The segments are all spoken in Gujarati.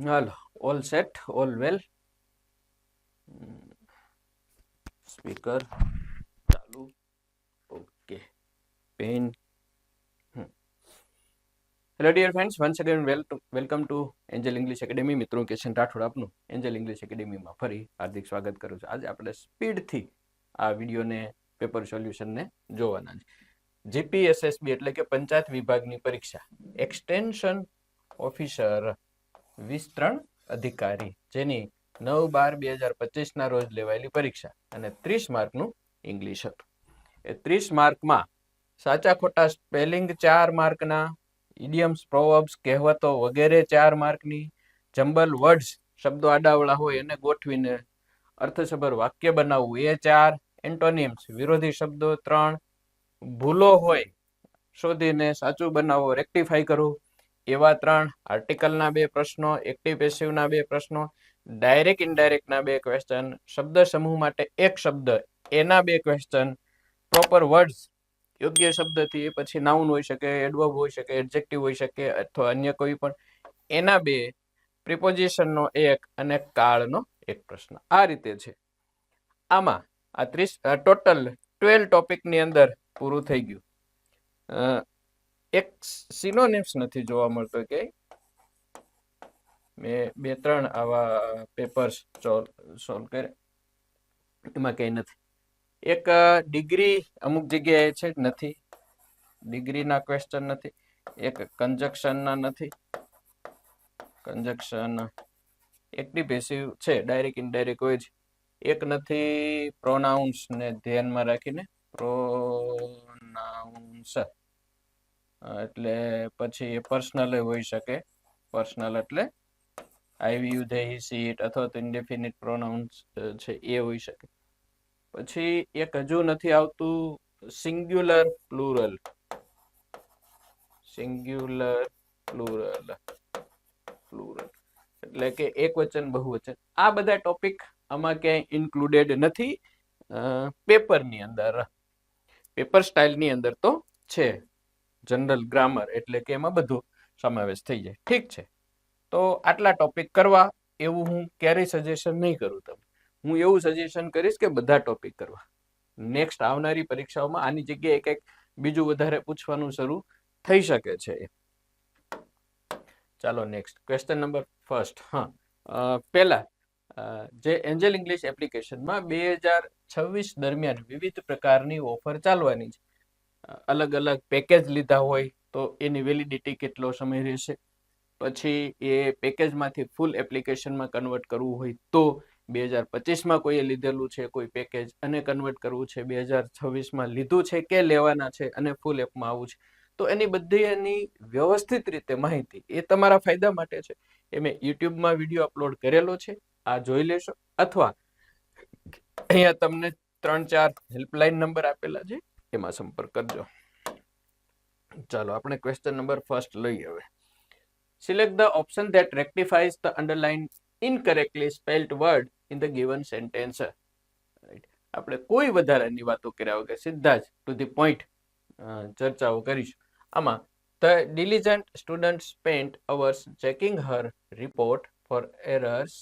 હાલો, all set, all well. Speaker ચાલુ. Okay. Pen. Hello dear friends, once again welcome to Angel English Academy. મિત્રો કિશન રાઠોડ આપનું એન્જલ ઇંગ્લિશ એકેડેમીમાં ફરી હાર્દિક સ્વાગત કરું છું. આજે આપણે સ્પીડથી આ વિડીયોને પેપર સોલ્યુશનને જોવાના છે. જીપીએસએસબી એટલે કે પંચાયત વિભાગની પરીક્ષા, એક્સટેન્શન ઓફિસર વિસ્તરણ અધિકારી, જેની 9/12/2025 ના રોજ લેવાયેલી પરીક્ષા અને 30 માર્કનું ઇંગ્લિશ હતું. એ 30 માર્કમાં સાચા ખોટા સ્પેલિંગ 4 માર્કના, ઇડિયમ્સ, પ્રોવર્બ્સ, કહેવતો વગેરે 4 માર્કની, જમ્બલ વર્ડ્સ, શબ્દો આડાવડા હોય એને ગોઠવીને અર્થસભર વાક્ય બનાવવું એ 4, એન્ટોનિમ્સ, વિરોધી શબ્દો 3, ભૂલો હોય શોધીને સાચું બનાવો, રેક્ટિફાઈ કરવું એવા 3, આર્ટિકલના 2 પ્રશ્નો, એક્ટિવ પેસિવના 2 પ્રશ્નો, ડાયરેક્ટ ઇનડાયરેક્ટના 2 ક્વેશ્ચન, શબ્દ સમૂહ માટે 1 શબ્દ એના 2 ક્વેશ્ચન, પ્રોપર વર્ડ્સ યોગ્ય શબ્દથી, પછી નાઉન હોઈ શકે, એડવર્બ હોઈ શકે, એડજેક્ટિવ હોઈ શકે અથવા અન્ય કોઈ પણ, એના 2, પ્રિપોઝિશનનો 1 અને કાળનો 1 પ્રશ્ન. આ રીતે છે. આમાં આ 30 ટોટલ 12 ટોપિકની અંદર પૂરું થઈ ગયું. એક સિનોનિમ્સ નથી જોવા મળતો કે મેં 2-3 આવા પેપર્સ સોલ્વ કર્યા, એમાં કંઈ નથી. એક ડિગ્રી અમુક જગ્યાએ છે, નથી, ડિગ્રીના ક્વેશ્ચન નથી. એક કન્જક્શનના નથી, કન્જક્શન એક્ટિવ પેસિવ છે, ડાયરેક્ટ ઇનડાયરેક્ટ હોય છે. એક નથી પ્રોનાઉન્સ ને ધ્યાનમાં રાખીને, પ્રોનાઉન્સ એટલે પછી પર્સનલ હોઈ શકે, પર્સનલ એટલે I you they he she it, અથવા તો ઇન્ડેફિનિટ પ્રોનાઉન્સ છે એ હોઈ શકે. પછી એક હજુ નથી આવતું singular plural, singular plural, plural એટલે કે એક વચન બહુવચન. આ બધા ટોપિક આમાં ક્યાંય ઇન્ક્લુડેડ નથી પેપરની અંદર. પેપર સ્ટાઇલની અંદર તો છે, જનરલ ગ્રામર એટલે કે એમાં બધું સમાવેશ થઈ જાય. ઠીક છે, તો આટલા ટોપિક કરવા એવું હું ક્યારેય સજેશન નહીં કરું તમને. હું એવું સજેશન કરીશ કે બધા ટોપિક કરવા. નેક્સ્ટ આવનારી પરીક્ષાઓમાં આની જગ્યાએ કંઈક બીજું વધારે પૂછવાનું શરૂ થઈ શકે છે. ચાલો નેક્સ્ટ ક્વેશ્ચન નંબર ફર્સ્ટ. પહેલા જે એન્જલ ઇંગ્લિશ એપ્લિકેશનમાં 2026 દરમિયાન વિવિધ પ્રકારની ઓફર ચાલવાની છે. અલગ અલગ પેકેજ લીધા હોય તો એની વેલિડિટી કેટલો સમય રહેશે, પછી એ પેકેજમાંથી ફૂલ એપ્લિકેશનમાં કન્વર્ટ કરવું હોય તો 2025માં કોઈએ લીધેલું છે કોઈ પેકેજ અને કન્વર્ટ કરવું છે, 2026માં લીધું છે કે લેવાના છે અને ફૂલ એપમાં આવવું છે, તો એની બધી એની વ્યવસ્થિત રીતે માહિતી એ તમારા ફાયદા માટે છે. એ મેં યુટ્યુબમાં વિડીયો અપલોડ કરેલો છે, આ જોઈ લેશો. અથવા અહીંયા તમને 3-4 હેલ્પલાઇન નંબર આપેલા છે, એમાં સંપર્ક કરજો. ચાલો આપણે ક્વેશ્ચન નંબર ફર્સ્ટ લઈએ. હવે select the option that rectifies the underline incorrectly spelled word in the given sentence. આપણે કોઈ વધારાની વાતો કર્યા વગર સીધા જ ટુ ધી પોઈન્ટ ચર્ચાઓ કરીશું. આમાં the diligent student spent hours checking her report for errors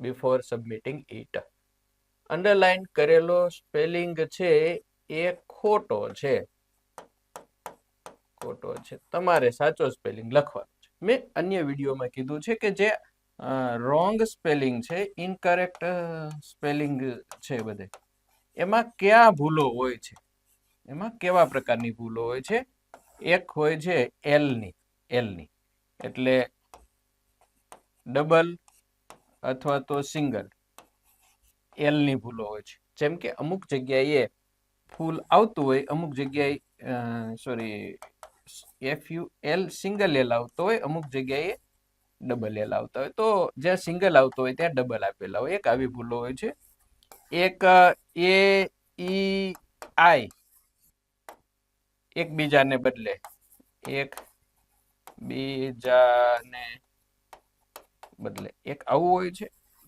before submitting it. Underline કરેલો સ્પેલિંગ છે એ ખોટો છે, ખોટો છે. તમારે સાચો સ્પેલિંગ લખવાનો છે. મેં અન્ય વિડીયોમાં કીધું છે કે જે રોંગ સ્પેલિંગ છે, ઇનકરેક્ટ સ્પેલિંગ છે બધે, એમાં કયા ભૂલો હોય છે, એમાં કેવા પ્રકારની ભૂલો હોય છે. એક હોય છે એલની, એટલે ડબલ અથવા તો સિંગલ એલની ભૂલો હોય છે. જેમ કે અમુક જગ્યાએ ફૂલ આવતું હોય, અમુક જગ્યાએ FUL સિંગલ એલ આવતો હોય, અમુક જગ્યાએ ડબલ એલ આવતા હોય. તો જ્યાં સિંગલ આવતો હોય ત્યાં ડબલ આપેલા હોય, એક આવી ભૂલો હોય છે. એક AEI એકબીજાને બદલે, એક આવું હોય છે.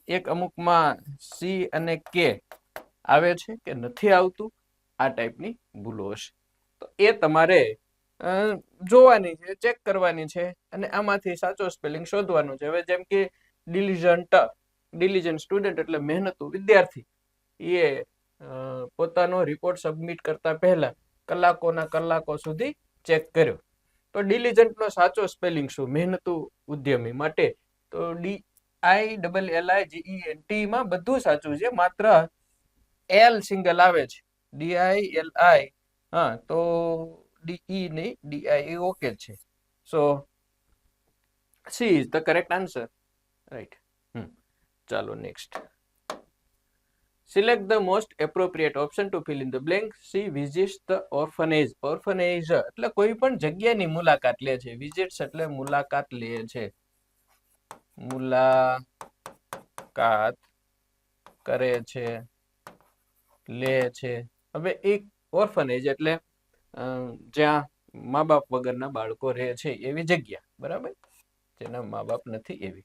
એક અમુકમાં સી અને કે આવે છે કે નથી આવતું, આ ટાઈપની ભૂલો હશે. તો એ તમારે જોવાની છે, ચેક કરવાની છે અને આમાંથી સાચો સ્પેલિંગ શોધવાનો છે. હવે જેમ કે ડિલિજન્ટ સ્ટુડન્ટ એટલે મહેનતુ વિદ્યાર્થી, એ પોતાનો રિપોર્ટ સબમિટ કરતા પહેલા કલાકોના કલાકો સુધી ચેક કર્યો. તો ડિલિજન્ટ નો સાચો સ્પેલિંગ શું મહેનતુ ઉદ્યમી માટે? તો DILLIGENT માં બધું સાચું છે, માત્ર એલ સિંગલ આવે છે. DILI, હા, તો DE નહીં, DI ઓકે છે. સો C is the correct answer, right? ચાલો next. Select the most appropriate option to fill in the blank. C visits the orphanage. Orphanage એટલે કોઈ પણ જગ્યાની મુલાકાત લે છે. Visits એટલે મુલાકાત લે છે, મુલાકાત કરે છે, લે છે. હવે એક ઓર્ફનેજ એટલે જ્યાં મા બાપ વગરના બાળકો રહે છે એવી જગ્યા, બરાબર, જેના મા બાપ નથી એવી.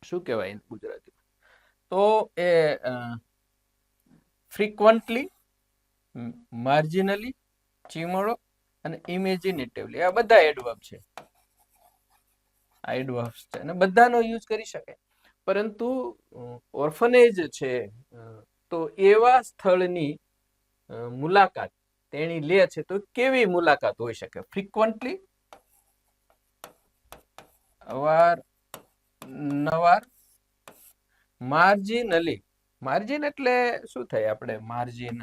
શું કહેવાય ગુજરાતીમાં? તો એ ફ્રીક્વન્ટલી, માર્જિનલી, ચીમોળો અને ઇમેજિનેટિવલી, આ બધા એડવર્બ છે, એડવર્બ્સ છે અને બધાનો યુઝ કરી શકાય. પરંતુ ઓર્ફનેજ છે તો એવા સ્થળની મુલાકાત તેણી લે છે, તો કેવી મુલાકાત હોઈ શકે? ફ્રીક્વન્ટલી, અવારનવાર, માર્જિનલી. માર્જિન એટલે શું થાય? આપણે માર્જિન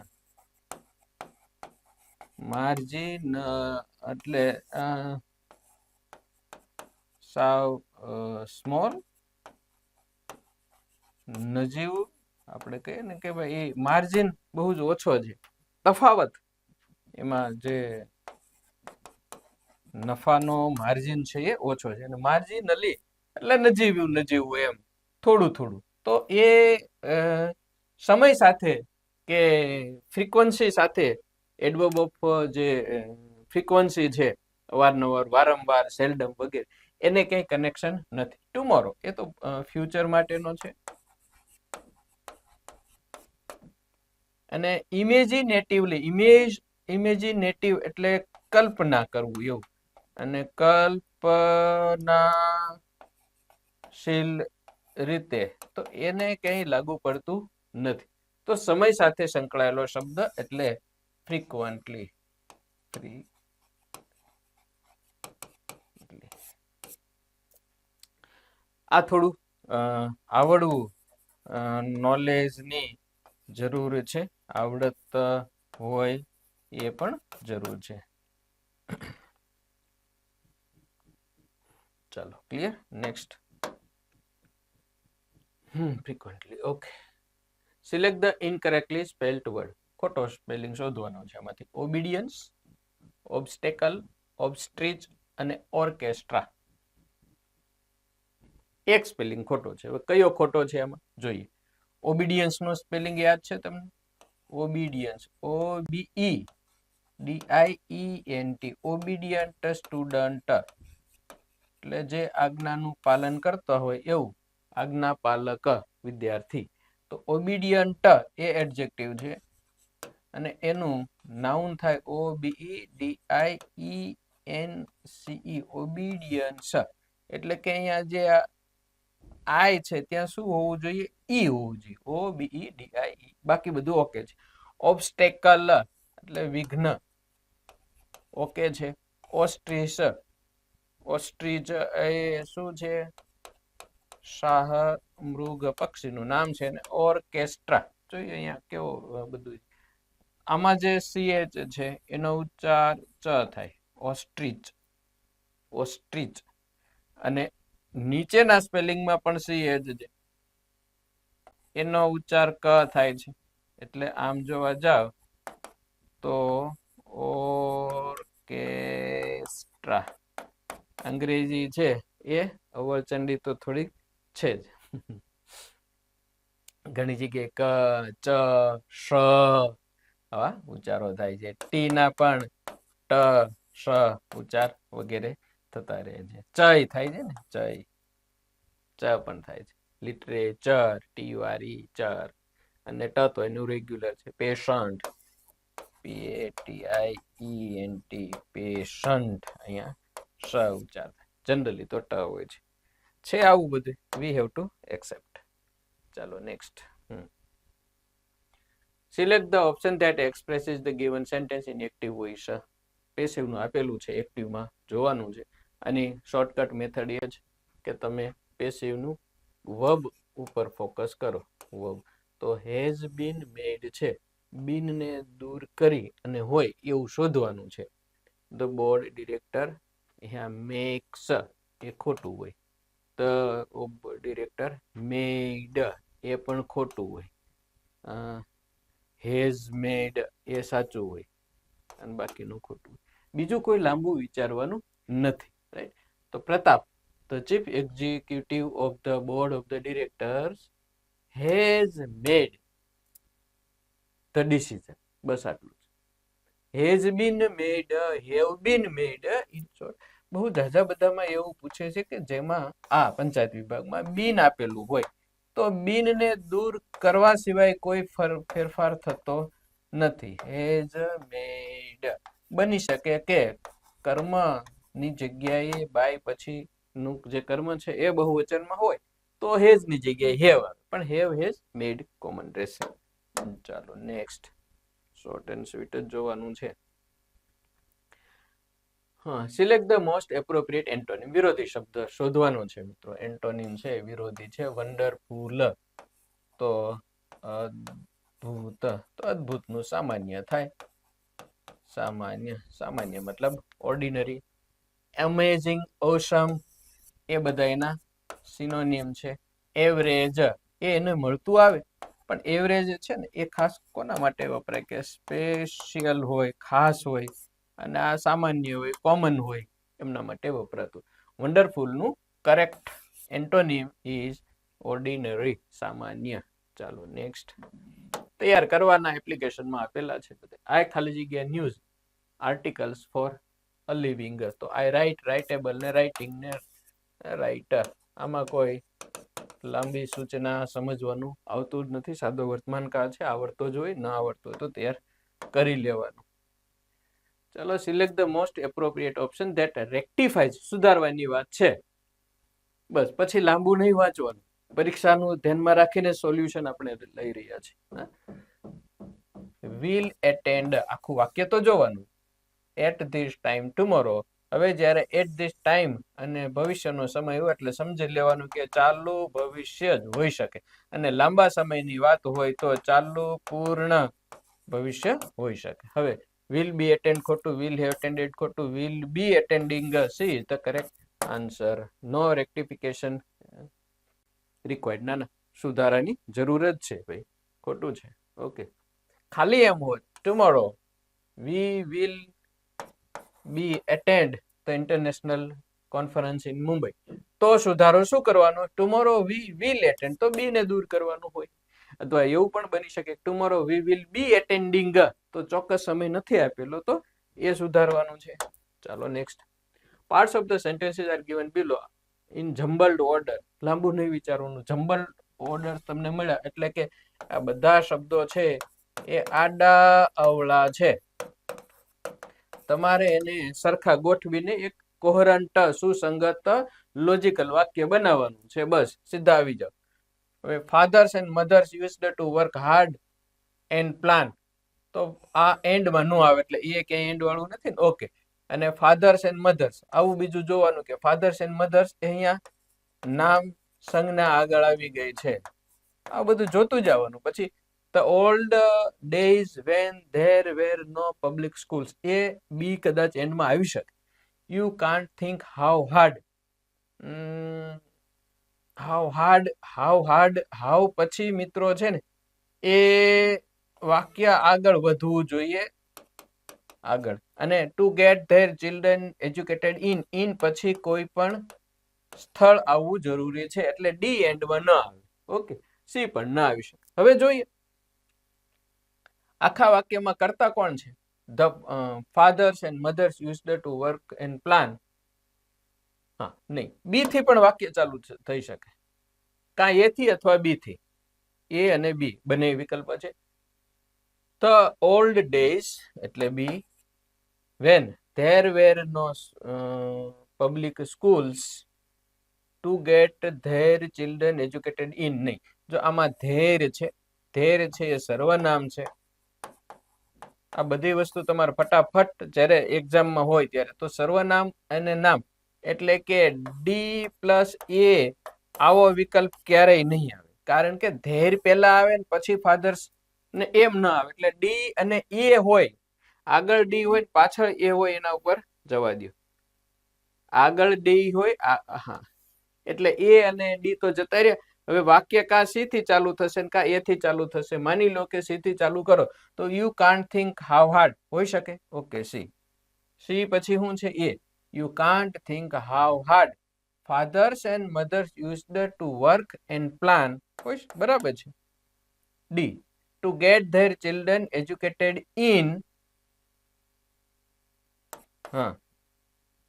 એટલે સાવ સ્મોલ, નજીવું. આપણે કહીએ ને કે ભાઈ એ માર્જિન બહુ જ ઓછો છે, તફાવત એમાં જે નફાનો માર્જિન છે એ ઓછો છે. અને માર્જિનલી એટલે નજીવું એમ, થોડું થોડું. તો એ સમય સાથે કે ફ્રીક્વન્સી સાથે એડવર્બ ઓફ જે ફ્રીક્વન્સી છે, અવારનવાર, વારંવાર, સેલ્ડમ વગેરે, એને કંઈ કનેક્શન નથી. ટુમોરો એ તો ફ્યુચર માટેનો છે. અને ઇમેજિનેટિવલી, ઇમેજિનેટિવ એટલે કલ્પના કરવું એવું, અને કલ્પનાશીલ રીતે, તો એને કંઈ લાગુ પડતું નથી. તો સમય સાથે સંકળાયેલો શબ્દ એટલે ફ્રીક્વન્ટલી. આ થોડું આવડવું, નોલેજની જરૂર છે, આવડત હોય એ પણ જરૂર છે. ચાલો, clear. Next. Frequently, okay. Select the incorrectly spelled word. ખોટો સ્પેલિંગ શોધવાનો છે આમાંથી. ઓબિડિયન્સ, ઓબ્સ્ટેકલ, ઓબ્સ્ટ્રીચ અને ઓર્કેસ્ટ્રા. એક સ્પેલિંગ ખોટો છે. હવે કયો ખોટો છે એમાં જોઈએ. ઓબિડિયન્સ નો સ્પેલિંગ યાદ છે તમને? ઓબિડિયન્સ, OBEDIENT, ઓબિડિયન્ટ સ્ટુડન્ટ એટલે જે આજ્ઞાનું પાલન કરતો હોય એવું, આજ્ઞા પાલક વિદ્યાર્થી. તો ઓબિડિયન્ટ એ એડજેક્ટિવ છે અને એનું નાઉન થાય OBEDIENCE, ઓબિડિયન્સ. એટલે કે અહીંયા જે આઈ છે ત્યાં શું હોવું જોઈએ? ઈ હોવું જોઈએ, OBEDIE. બાકી બધું ઓકે છે. ઓબ્સ્ટેકલ એટલે વિઘ્ન, ઓકે છે. ઓસ્ટ્રીચ, ઓસ્ટ્રીચ એ શું છે? શાહ મૃગ પક્ષીનું નામ છે. ને ઓર્કેસ્ટ્રા જોઈએ અહીંયા કેવો બધું. આમાં જે CH છે એનો ઉચ્ચાર ચ થાય, ઓસ્ટ્રીચ, ઓસ્ટ્રીચ. અને નીચેના સ્પેલિંગમાં પણ CH છે, એનો ઉચ્ચાર ક થાય છે. એટલે આમ જોવા જાવ તો ઓર્કેસ્ટ્રા. અંગ્રેજી છે એ અવળચંડી તો થોડીક છે જ. ઘણી જગ્યાએ ક, ચ, શ આવા ઉચ્ચારો થાય છે. ટી ના પણ ટ, શ ઉચ્ચાર વગેરે થતા રહે છે. ચય થાય છે ને, ચય, ચ પણ થાય છે. લિટરેચર, TURE, ચર. અને ટ તો એનું રેગ્યુલર છે, પેશન્ટ. PATIENT પેશન્ટ, અહીંયા સ ઉચ્ચાર થાય, જનરલી તો ટ હોય છે આવું બધું, વી હેવ ટુ એક્સેપ્ટ. ચાલો next. Select the option that expresses the given sentence in active voice. Passive નું આપેલું છે, એક્ટિવમાં જોવાનું છે. આની શોર્ટકટ મેથડ એ જ કે તમે પેસિવ નું વર્બ ઉપર ફોકસ કરો. વર્બ તો હેઝ બીન મેડ છે, બીનને દૂર કરી અને હોય એવું શોધવાનું છે. ધ બોર્ડ ડિરેક્ટર, અહીંયા મેક્સ એ ખોટું હોય. ધ ડિરેક્ટર મેડ એ પણ ખોટું હોય. હેઝ મેડ એ સાચું હોય અને બાકીનું ખોટું. બીજું કોઈ લાંબુ વિચારવાનું નથી, રાઈટ? તો Pratap, the chief executive of the board of the directors has made the decision. બસ આટલું જ. Has been made, have been made, in short. બહુ ઝાઝા બધામાં એવું પૂછે છે કે જેમાં આ પંચાયત વિભાગમાં બીન આપેલું હોય તો બીનને દૂર કરવા સિવાય કોઈ ફેરફાર થતો નથી. હેઝ મેડ. બની શકે કે કર્મની જગ્યાએ બાય પછી નું જે કર્મ છે એ બહુવચનમાં હોય તો હેઝ ની જગ્યાએ હેવ આવે, પણ હેવ હેઝ મેડ કોમન રહેશે. ચાલો નેક્સ્ટ. શોર્ટ એન્ડ સ્વીટ જ જોવાનું છે. હા, select the most appropriate antonym. વિરોધી શબ્દ શોધવાનો છે મિત્રો. એન્ટોનિમ છે, વિરોધી છે. વન્ડરફુલ તો અદ્ભુત, તો અદ્ભુત નું સામાન્ય થાય. સામાન્ય, સામાન્ય મતલબ ઓર્ડિનરી. અમેઝિંગ, ઓસમ એ બધા એના સિનોનિમ છે. એવરેજ એ એને મળતું આવે, પણ એવરેજ છે ને એ ખાસ કોના માટે વપરાય કે સ્પેશિયલ હોય, ખાસ હોય, અને આ સામાન્ય હોય, કોમન હોય, એમના માટે વપરાતું. વન્ડરફુલ નું કરેક્ટ એન્ટોનિમ ઇઝ ઓર્ડિનરી, સામાન્ય. ચાલો નેક્સ્ટ. તૈયાર કરવાના એપ્લિકેશનમાં આપેલા છે બધા. આ ખાલી જગ્યા news articles for a living. તો આઈ રાઇટ, રાઇટેબલ ને રાઇટિંગ ને રાઇટર. આમાં કોઈ લાંબી સૂચના સમજવાનું આવતું જ નથી. સાદો વર્તમાન કાળ છે, આવડતો જ હોય, ન આવડતો હોય તો તૈયાર કરી લેવાનું. ચલો, select the most appropriate option that rectifies. સુધારવાની વાત છે બસ, પછી લાંબુ નહીં વાંચવાનું. પરીક્ષાનું ધ્યાનમાં રાખીને સોલ્યુશન આપણે લઈ રહ્યા છીએ. વિલ એટેન્ડ, આખું વાક્ય તો જોવાનું. At this time tomorrow. હવે જ્યારે એટ ધીસ ટાઈમ અને ભવિષ્યનો સમય હોય એટલે સમજી લેવાનું કે ચાલુ ભવિષ્ય જ હોઈ શકે. અને લાંબા સમયની વાત હોય તો ચાલુ પૂર્ણ ભવિષ્ય હોઈ શકે. હવે વિલ બી એટેન્ડ ખોટું, વિલ હેવ એટેન્ડેડ ખોટું, will be attending see the correct answer. No rectification required. ના ના, સુધારાની જરૂર જ છે ભાઈ, ખોટું છે. ઓકે. ખાલી એમ હોત tomorrow we will be attend the international conference in Mumbai, તો સુધારો શું કરવાનો? ટુમોરો વી વિલ એટેન્ડ, તો બી ને દૂર કરવાનું હોય. અથવા એવું પણ બની શકે ટુમોરો વી વિલ બી એટેન્ડિંગ, તો ચોક્કસ સમય નથી આપેલો તો એ સુધારવાનું છે. ચાલો next. Parts of the sentences are given below in jumbled order. લાંબુ નહીં વિચારવાનું. જમ્બલ્ડ ઓર્ડર તમને મળ્યા એટલે કે આ બધા શબ્દો છે એ આડા અવળા છે. તમારે એને સરખા ગોઠવીને એક કોહરન્ટ, સુસંગત, લોજિકલ વાક્ય બનાવવાનું છે. બસ, સીધા આવી જાવ. હવે fathers and mothers used to work hard and plan, તો આ એન્ડમાં નો આવે એટલે એ ક્યાંય એન્ડ વાળું નથી ને. ઓકે. અને ફાધર્સ એન્ડ મધર્સ, આવું બીજું જોવાનું કે ફાધર્સ એન્ડ મધર્સ અહીંયા નામ સંજ્ઞા આગળ આવી ગઈ છે. આ બધું જોતું જવાનું. પછી the old days when there were no public schools, A B કદાચ એન્ડમાં આવી શકે. You can't think how hard, how પછી મિત્રો છે ને એ વાક્ય આગળ વધવું જોઈએ. આગળ. અને two gate there children educated in પછી કોઈ પણ સ્થળ આવવું જરૂરી છે એટલે ડી એન્ડમાં ન આવે. ઓકે. સી પણ ના આવી શકે. હવે જોઈએ આખા વાક્યમાં કરતા કોણ છે? The fathers and mothers used to work and plan. હા, નહીં, બી થી પણ વાક્ય ચાલુ થઈ શકે. કાં એ થી અથવા બી થી. એ અને બી બંને વિકલ્પ છે. The old days એટલે B, when there were no public schools to get their children educated in. નહીં, જો આમાં ધેર છે એ સર્વનામ છે. આ બધી વસ્તુ તમારે ફટાફટ જ્યારે એક્ઝામમાં હોય ત્યારે તો સર્વનામ અને નામ એટલે કે D+A આવો વિકલ્પ ક્યારેય નહીં આવે, કારણ કે ધેર પહેલા આવે ને પછી ફાધર્સ ને એમ ના આવે. એટલે ડી અને એ હોય, આગળ ડી હોય પાછળ એ હોય, એના ઉપર જવા દો. આગળ ડી હોય, હા, એટલે એ અને ડી તો જતા રહ્યા. હવે વાક્ય કા સી થી ચાલુ થશે કા એ થી ચાલુ થશે. માની લો કે સી થી ચાલુ કરો તો you can't think how hard હોઈ શકે. ઓકે, સી પછી શું છે? A. You can't think how hard fathers and mothers used to work and plan. બરાબર છે. D, to get their children educated in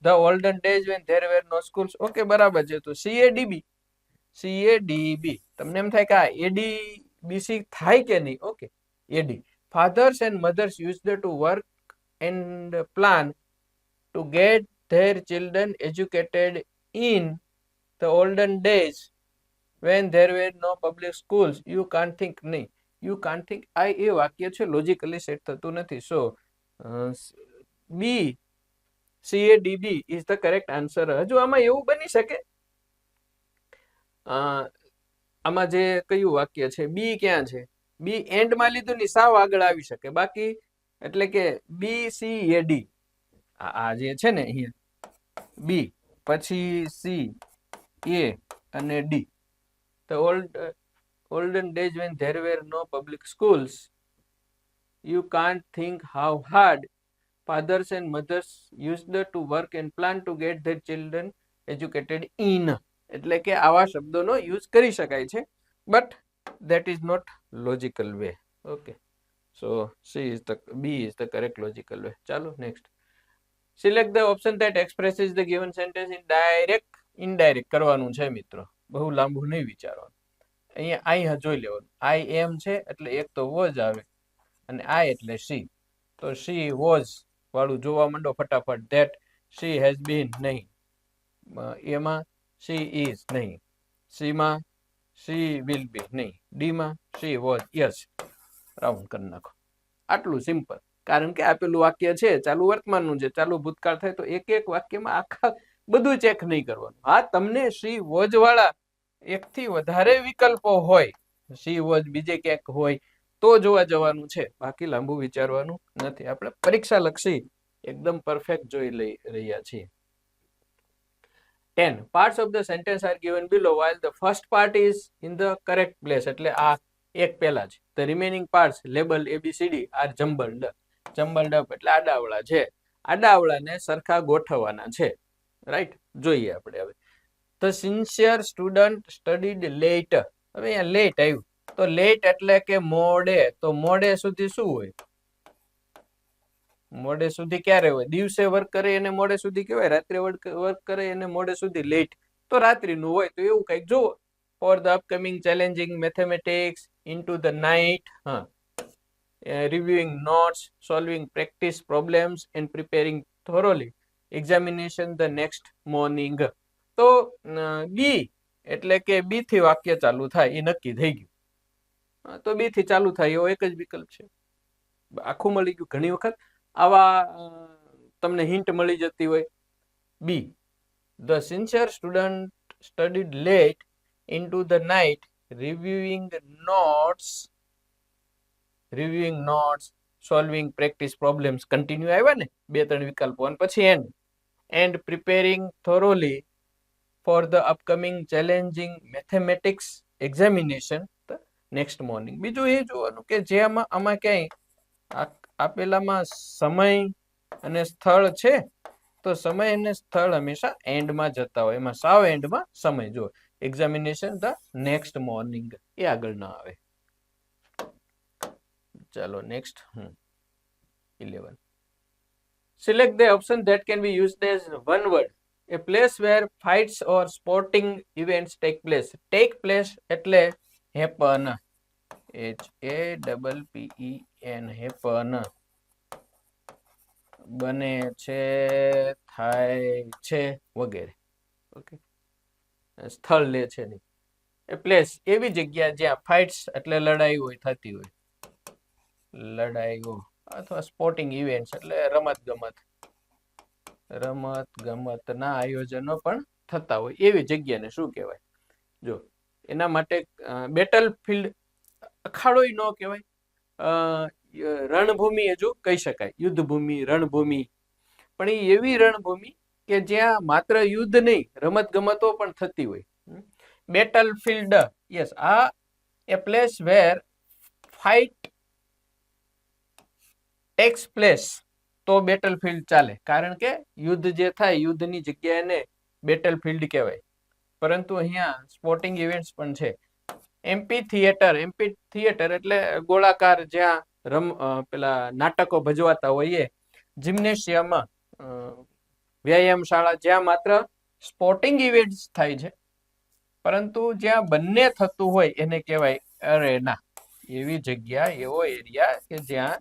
the olden days when there were no schools. Okay, બરાબર છે. તો CADB. તમને એમ થાય કે આ ADBC થાય કે નહીં? Okay, AD. Fathers and mothers used to work and plan to get their children educated in the olden days when there were no public schools. You can't think. નહીં, you can't think આ એ વાક્ય છે, લોજિકલી સેટ થતું નથી. સો B, CADB is the correct answer. હજુ આમાં એવું બની શકે, આમાં જે કયું વાક્ય છે? બી ક્યાં છે? બી એન્ડ માં લીધું ની સાવ આગળ આવી શકે. બાકી એટલે કે BCAD આ જે છે ને અહીંયા, બી પછી સી, એ અને D. The olden days when there were no public schools, you can't think how hard fathers and mothers used to work and plan to get their children educated in. એટલે કે આવા શબ્દોનો યુઝ કરી શકાય છે, but that is not logical way. Okay, so B is the correct logical way. ચાલો next. Select the option that expresses the given sentence in direct, indirect કરવાનું છે મિત્રો, બહુ લાંબુ નહીં વિચારવાનું. અહીંયા જોઈ લેવાનું. I am છે એટલે એક તો was આવે અને I એટલે she. તો she was વાળું જોવા માંડો ફટાફટ. that she has been નહીં, એમાં she is નહીં, C માં she will be નહીં, D માં she was. યસ, રાઉન્ડ કરી નાખો. આટલું સિમ્પલ. કારણ કે આપેલું વાક્ય છે ચાલુ વર્તમાનનું છે, ચાલુ ભૂતકાળ થાય તો એક એક વાક્યમાં આખા બધું ચેક નહીં કરવાનું. હા, તમને she was વાળા એકથી વધારે વિકલ્પો હોય, she was બીજે ક્યાંક હોય તો જોવા જવાનું છે, બાકી લાંબુ વિચારવાનું નથી. આપણે પરીક્ષા લક્ષી એકદમ પરફેક્ટ જોઈ લઈ રહ્યા છીએ. 10 parts of the sentence are given below while the first part is in the correct place. એટલે આ એક પહેલા છે. the remaining parts label ABCD are jumbled up એટલે આડાવળા છે. આડાવળાને સરખા ગોઠવવાના છે. રાઈટ, જોઈએ આપણે હવે. the sincere student studied late. હવે અહીંયા લેટ આવ્યું તો લેટ એટલે કે મોડે. તો મોડે સુધી શું હોય? મોડે સુધી ક્યારે હોય? દિવસે વર્ક કરે એને મોડે સુધી કહેવાય, રાત્રે વર્ક કરે એને મોડે સુધી લેટ. તો રાત્રિનું હોય તો એવું કંઈક જુઓ. for the upcoming challenging mathematics into the night, reviewing notes, solving practice problems and preparing thoroughly examination the next morning. તો બી એટલે કે બી થી વાક્ય ચાલુ થાય એ નક્કી થઈ ગયું. તો બી થી ચાલુ થાય એવો એક જ વિકલ્પ છે. આખું મળી ગયું. ઘણી વખત આવા તમને હિન્ટ મળી જતી હોય. બી, the sincere student studied late into the night reviewing notes, solving practice problems. Continue આવ્યા ને 2-3 વિકલ્પો અને પછી and preparing thoroughly for the upcoming challenging mathematics examination the next morning. બીજું એ જોવાનું કે જે આમાં ક્યાંય આપેલામાં સમય અને સ્થળ છે તો સમય અને સ્થળ હંમેશા એન્ડમાં જતા હોય, એમાં સાવ એન્ડમાં સમય જો. એક્ઝામિનેશન ધ નેક્સ્ટ મોર્નિંગ એ આગળ ના આવે. ચાલો next. 11. Select the option that can be used as one word. A place where fights or sporting events take place. Take place એટલે happen. HAPPEN હેપન બને છે, થાય છે વગેરે. ઓકે, સ્થળ લે છે નહીં. એ પ્લેસ એવી જગ્યા જ્યાં ફાઇટ્સ એટલે લડાઈ હોય થતી હોય, લડાઈઓ અથવા સ્પોર્ટિંગ ઇવેન્ટ્સ એટલે રમત ગમતના આયોજનો પણ થતા હોય એવી જગ્યાને શું કહેવાય? જો એના માટે બેટલ ફિલ્ડ અખાડો ન કહેવાય, રણભૂમિ હજુ કહી શકાય, યુદ્ધભૂમિ, રણભૂમિ. પણ એ એવી રણભૂમિ કે જ્યાં માત્ર યુદ્ધ નહીં, રમત ગમતો પણ થતી હોય. બેટલ ફિલ્ડ, યસ, આ a place where fight takes place, તો બેટલ ફિલ્ડ ચાલે. કારણ કે યુદ્ધ જે થાય, યુદ્ધની જગ્યાને બેટલ ફિલ્ડ કહેવાય. પરંતુ અહીંયા સ્પોર્ટિંગ ઇવેન્ટ્સ પણ છે. એમ્પી થિયેટર એટલે ગોળાકાર જ્યાં પેલા નાટકો ભજવાતા હોય. જિમ્નેશિયમ, વ્યાયામ શાળા, જ્યાં માત્ર સ્પોર્ટિંગ ઇવેન્ટ્સ થાય છે, પરંતુ જ્યાં બંને થતું હોય એને કહેવાય અરેના. એવી જગ્યા, એવો એરિયા કે જ્યાં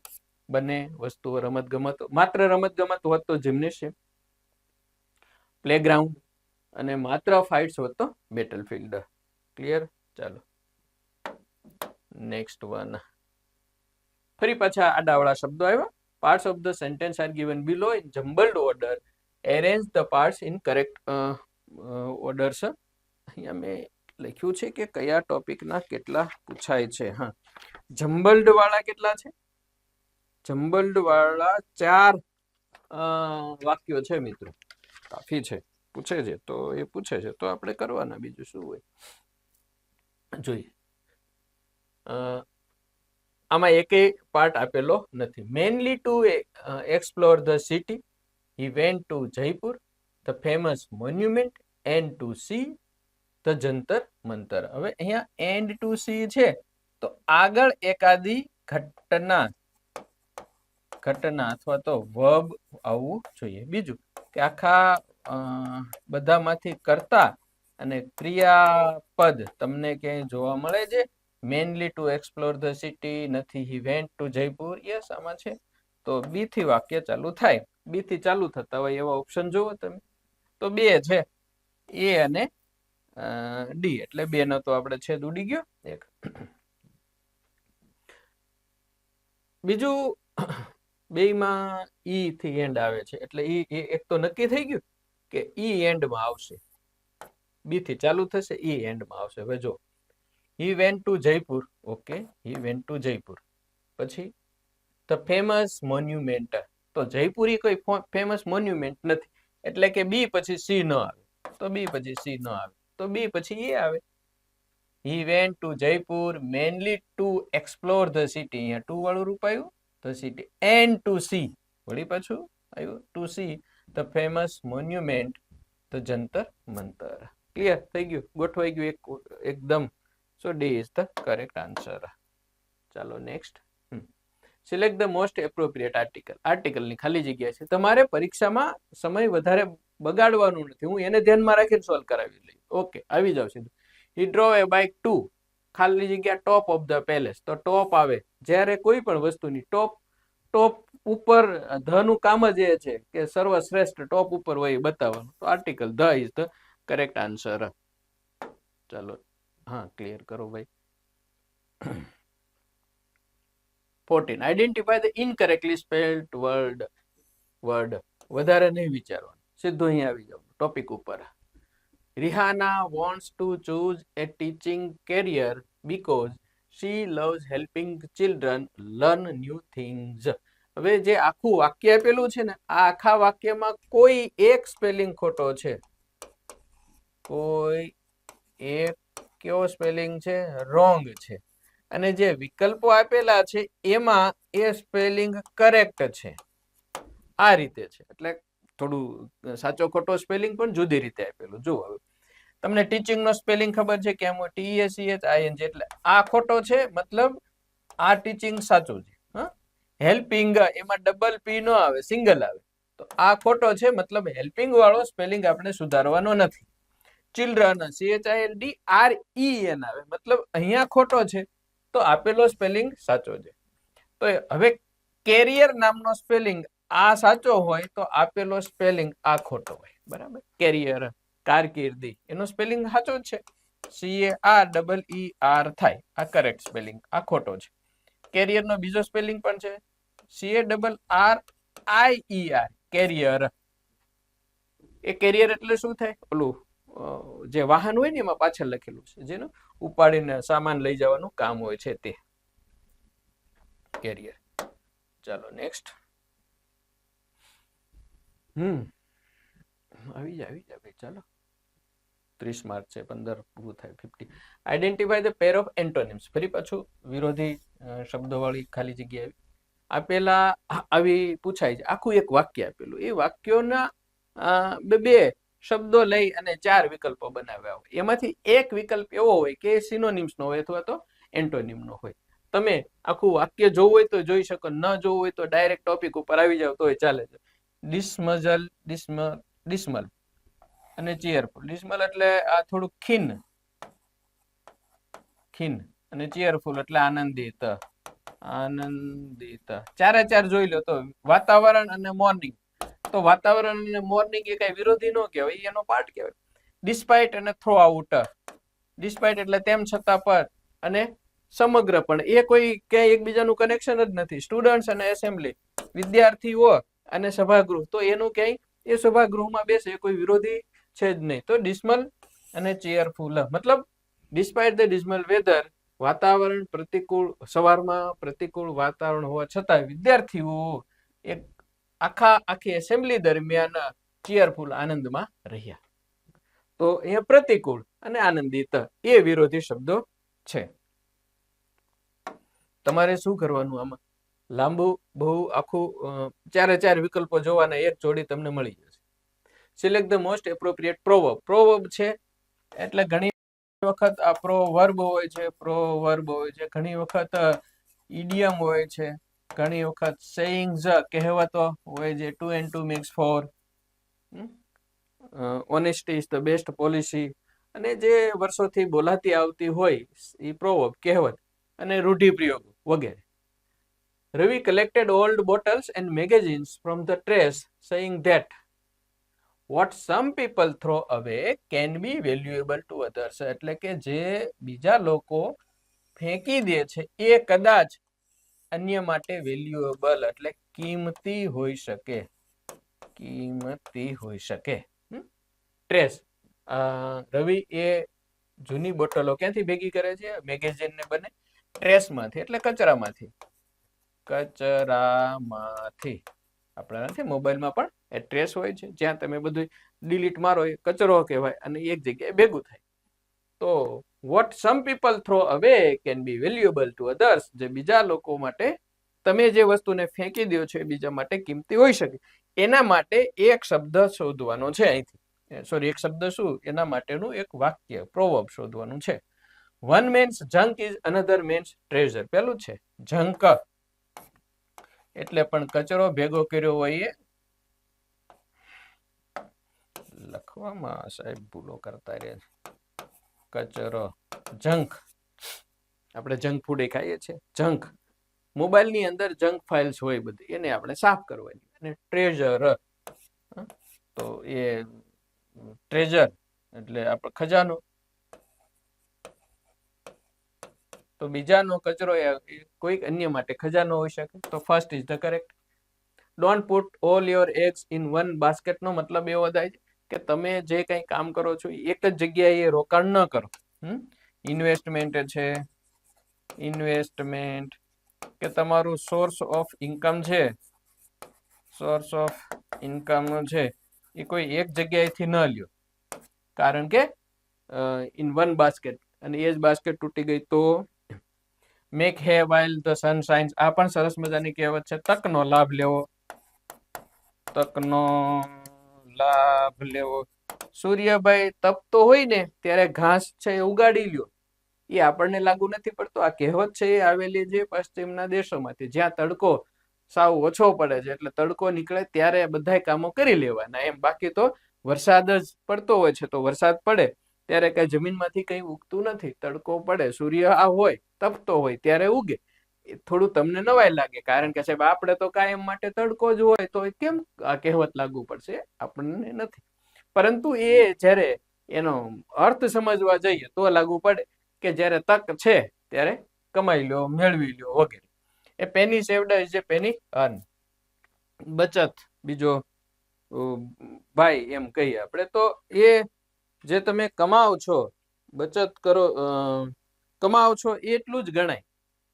બંને વસ્તુઓ, રમત ગમત, માત્ર રમત ગમત હોત તો જિમ્નેશિયમ, પ્લેગ્રાઉન્ડ, અને માત્ર ફાઇટ્સ હોત તો બેટલ ફિલ્ડ. ક્લિયર? ચાલો નેક્સ્ટ વન. ફરી પાછા આડાવાળા શબ્દો આવ્યા. Parts of the sentence are given below in jumbled order. Arrange the parts in correct orders. અહીંયા મેં લખ્યું છે કે કયા ટોપિકના કેટલા પૂછાય છે. હા, જમ્બલ્ડ વાળા કેટલા છે? જમ્બલ્ડ વાળા 4 વાક્યો છે મિત્રો, કાફી છે. પૂછે છે તો એ પૂછે છે તો આપણે કરવાના, બીજું શું હોય. જોઈએ, આમાં એકેય પાર્ટ આપેલો નથી. Mainly to explore the city, he went to Jaipur, the famous monument, and to see the Jantar Mantar. હવે અહીંયા એન્ડ ટુ સી છે તો આગળ એકાદી ઘટના અથવા તો વર્બ આવવું જોઈએ. બીજું કે આખા બધામાંથી કર્તા અને ક્રિયાપદ તમને ક્યાંય જોવા મળે છે? Mainly to explore the city નથી, he went to Jaipur. Yes, આમાં છે. તો બી થી વાક્ય ચાલુ થાય. બી થી ચાલુ થતા હોય એવા ઓપ્શન જુઓ તમે, તો 2 છે, એ અને ડી. એટલે 2 નો તો આપણે છેદ ઉડી ગયો. એક બીજું, બેયમાં ઈ થી એન્ડ આવે છે, એટલે ઈ એક તો નક્કી થઈ ગયું કે ઈ એન્ડમાં આવશે. બી થી ચાલુ થશે, ઈ એન્ડમાં આવશે. હવે જો, હી went to Jaipur. Okay, he went to Jaipur. પછી ધ ફેમસ મોન્યુમેન્ટ. તો જયપુરી કોઈ ફેમસ મોન્યુમેન્ટ નથી, એટલે કે બી પછી સી ન આવે. તો બી પછી સી ન આવે, તો બી પછી એ આવે. He went to Jaipur mainly to explore the city. અહીંયા 2 વાળું રૂપ આવ્યું, the city, and to see, વળી પાછું આવ્યું, to see the famous monument, the Jantar Mantar. Clear થઈ ગયું? ગોઠવાઈ ગયું એકદમ. So D is the correct answer. ચાલો next. Select the most appropriate article. આર્ટિકલની ખાલી જગ્યા છે. તમારે પરીક્ષામાં સમય વધારે બગાડવાનું નથી, હું એને ધ્યાનમાં રાખીને સોલ્વ કરાવી લઈ. ઓકે, આવી જાવ સીધું. હી ડ્રોવ એ બાઇક ટુ, ખાલી જગ્યા ટોપ ઓફ ધ પેલેસ. તો ટોપ આવે જ્યારે કોઈ પણ વસ્તુની ટોપ ઉપર, ધનું કામ જ એ છે કે સર્વશ્રેષ્ઠ ટોપ ઉપર હોય બતાવવાનું. તો article the is the correct answer. ચાલો, હા, ક્લિયર કરો ભાઈ. 14. Identify the incorrectly spelled word. વધારે નહીં વિચારવાનું, સીધું અહીં આવી જાવ ટોપિક ઉપર. Rihanna wants to choose a teaching career because she loves helping children learn new things. હવે જે આખું વાક્ય આપેલું છે ને, આ આખા વાક્યમાં કોઈ એક સ્પેલિંગ ખોટો છે. કોઈ એક કેવો સ્પેલિંગ છે? રોંગ છે. અને જે વિકલ્પો આપેલા છે એમાં એ સ્પેલિંગ કરેક્ટ છે. આ રીતે છે, એટલે થોડું સાચો ખોટો સ્પેલિંગ પણ જુદી રીતે આપેલું. જુઓ, હવે તમને ટીચિંગ નો સ્પેલિંગ ખબર છે કેમ? TECHING. એટલે આ ખોટો છે, મતલબ આ ટીચિંગ સાચું છે. હેલ્પિંગ, એમાં ડબલ પી નો આવે, સિંગલ આવે. તો આ ખોટો છે, મતલબ હેલ્પિંગ વાળો સ્પેલિંગ આપણે સુધારવાનો નથી. ચિલ્ડ્રન, CHILDREN આવે, મતલબ અહીંયા ખોટો છે, તો આપેલો સ્પેલિંગ સાચો છે. તો હવે કેરિયર નામનો સ્પેલિંગ આ સાચો હોય તો આપેલો સ્પેલિંગ આ ખોટો હોય. બરાબર, કેરિયર કારકિર્દી એનો સ્પેલિંગ સાચો જ છે, CAREER થાય, આ કરેક્ટ સ્પેલિંગ, આ ખોટો છે. કેરિયર નો બીજો સ્પેલિંગ પણ છે CARRIER, કેરિયર. એ કેરિયર એટલે શું થાય? ઓલું જે વાહન હોય ને એમાં પાછળ લખેલું છે, જેનું ઉપાડીને સામાન લઈ જવાનું કામ હોય છે તે કેરિયર. ચાલો નેક્સ્ટ. આવી જાય ભાઈ. ચાલો 30 માર્ક છે, 15 પૂરું થાય, 50. Identify the pair of antonyms. ફરી પાછું વિરોધી શબ્દોવાળી ખાલી જગ્યા આપેલા આવી પૂછાય છે. આખું એક વાક્ય આપેલું, એ વાક્યોના બે શબ્દો લઈ અને 4 વિકલ્પો બનાવ્યા હોય. એમાંથી એક વિકલ્પ એવો હોય કે સિનોનિમ્સ નો હોય અથવા તો એન્ટોનિમ નો હોય. તમે આખું વાક્ય જોવું હોય તો જોઈ શકો, ન જોવું હોય તો ડાયરેક્ટ ટોપિક ઉપર આવી જાવ તોય ચાલે છે. ડિસમઝલ, ડિસ્મલ અને ચીયરફુલ. ડિસ્મલ એટલે આ થોડું ખીન અને ચીયરફુલ એટલે આનંદિત. ચારે ચાર જોઈ લો તો વાતાવરણ અને મોર્નિંગ. તો વાતાવરણ અને મોર્નિંગ એ કઈ વિરોધી નો કહેવાય, એનો પાર્ટ કહેવાય. ડિસ્પાઇટ અને થ્રો આઉટ. ડિસ્પાઇટ એટલે તેમ છતાં પર, અને સમગ્ર પણ, એ કોઈ ક્યાંય એકબીજાનું કનેક્શન જ નથી. સ્ટુડન્ટ્સ અને એસેમ્બલી, વિદ્યાર્થીઓ અને સભાગૃહ, તો એનું ક્યાંય એ સભાગૃહમાં બેસે એ કોઈ વિરોધી છે જ નહીં. તો ડિસ્મલ અને ચીયરફુલ, મતલબ ડિસ્પાઇટ ધ ડિસ્મલ વેધર, વાતાવરણ પ્રતિકૂળ, સવારમાં પ્રતિકૂળ વાતાવરણ હોવા છતાં વિદ્યાર્થીઓ એક આખી એસેમ્બલી દરમિયાન ચીયરફુલ, આનંદમાં રહ્યા. તો અહીંયા પ્રતિકૂળ અને આનંદિત એ વિરોધી શબ્દો છે. તમારે શું કરવાનું આમાં? લાંબુ બહુ આખું ચારે ચાર વિકલ્પો જોવાના, એક જોડી તમને મળી જશે. Select the most appropriate proverb. Proverb છે એટલે ઘણી વખત આ પ્રોવર્બ હોય છે, ઘણી વખત ઇડિયમ હોય છે, ઘણી વખત સેઇંગ્સ, કહેવતો હોય છે. 2 and 2 makes 4. Honesty is the best policy, અને જે વર્ષોથી બોલાતી આવતી હોય એ પ્રોવર્બ, કહેવત અને રૂઢિપ્રયોગ વગેરે. રવિ collected old bottles and magazines from the trash, saying that what some people throw away can be valuable to others. એટલે કે જે બીજા લોકો ફેંકી દે છે એ કદાચ અન્ય માટે વેલ્યુએબલ એટલે કિંમતી હોઈ શકે. ટ્રેશ. રવિ એ જૂની બોટલો ક્યાંથી ભેગી કરે છે? મેગેઝિન ને બને ટ્રેશમાંથી, એટલે કચરામાંથી. આપણા નથી મોબાઈલમાં પણ એ ટ્રેશ હોય છે, જ્યાં તમે બધું ડિલીટ મારો એ કચરો કહેવાય અને એક જગ્યાએ ભેગું થાય. તો what some people throw away can be valuable to others. જે બીજા લોકો માટે તમે જે વસ્તુને ફેંકી દો છો એ બીજા માટે કિંમતી હોઈ શકે. એના માટે એક શબ્દ શોધવાનો છે અહીંથી. એક શબ્દ શું? એના માટેનું એક વાક્ય, પ્રોવર્બ શોધવાનું છે. One man's junk is another man's treasure. પેલું છે જંક, એટલે પણ કચરો ભેગો કર્યો હોય એ. લખવામાં સાહેબ ભૂલો કરતા રહે. કચરો, જંક. આપણે જંક ફૂડ ખાઈએ છીએ. જંક, મોબાઈલની અંદર જંક ફાઇલ્સ હોય બધી, એને આપણે સાફ કરવાની. અને ટ્રેઝર, તો એ ટ્રેઝર એટલે આપણે ખજાનો. તો બીજાનો કચરો એ કોઈક અન્ય માટે ખજાનો હોઈ શકે. તો first is the correct. Don't put all your eggs in one basket નો મતલબ એવો થાય કે તમે જે કંઈ કામ કરો છો એક જ જગ્યાએ રોકાણ ન કરો. ઇન્વેસ્ટમેન્ટ છે, ઇન્વેસ્ટમેન્ટ કે તમારું સોર્સ ઓફ ઇન્કમ છે, સોર્સ ઓફ ઇન્કમ છે, એ કોઈ એક જગ્યાએથી ન લ્યો. કારણ કે ઇન વન બાસ્કેટ, અને એ જ બાસ્કેટ તૂટી ગઈ તો. મેક હે વાઇલ ધ સન શાઇન્સ, આ પણ સરસ મજાની કહેવત છે. તકનો લાભ લેવો, તકનો લાભ લેવો. સૂર્યભાઈ તપતો હોય ને ત્યારે ઘાસ છે એ ઉગાડી લ્યો. એ આપણને લાગુ નથી પડતો. આ કહેવત છે એ આવેલી છે પશ્ચિમના દેશોમાંથી, જ્યાં તડકો સાવ ઓછો પડે છે, એટલે તડકો નીકળે ત્યારે બધા કામો કરી લેવાના એમ. બાકી તો વરસાદ જ પડતો હોય છે, તો વરસાદ પડે ત્યારે કઈ જમીનમાંથી કઈ ઉગતું નથી. તડકો પડે, સૂર્ય આ હોય તપતો હોય ત્યારે ઉગે. એ થોડું તમને નવાઈ લાગે, કારણ કે સાહેબ આપણે તો કાયમ માટે તડકો જ હોય, તો કેમ આ કહેવત લાગુ પડશે? આપણને નથી. પરંતુ એ જ્યારે એનો અર્થ સમજવા જઈએ તો લાગુ પડે કે જ્યારે તક છે ત્યારે કમાઈ લો, મેળવી લો વગેરે. A penny saved is a penny earn. બચત બીજો ભાઈ એમ કહીએ આપણે. તો એ જે તમે કમાઓ છો, બચત કરો, કમાઓ છો એટલું જ ગણાય.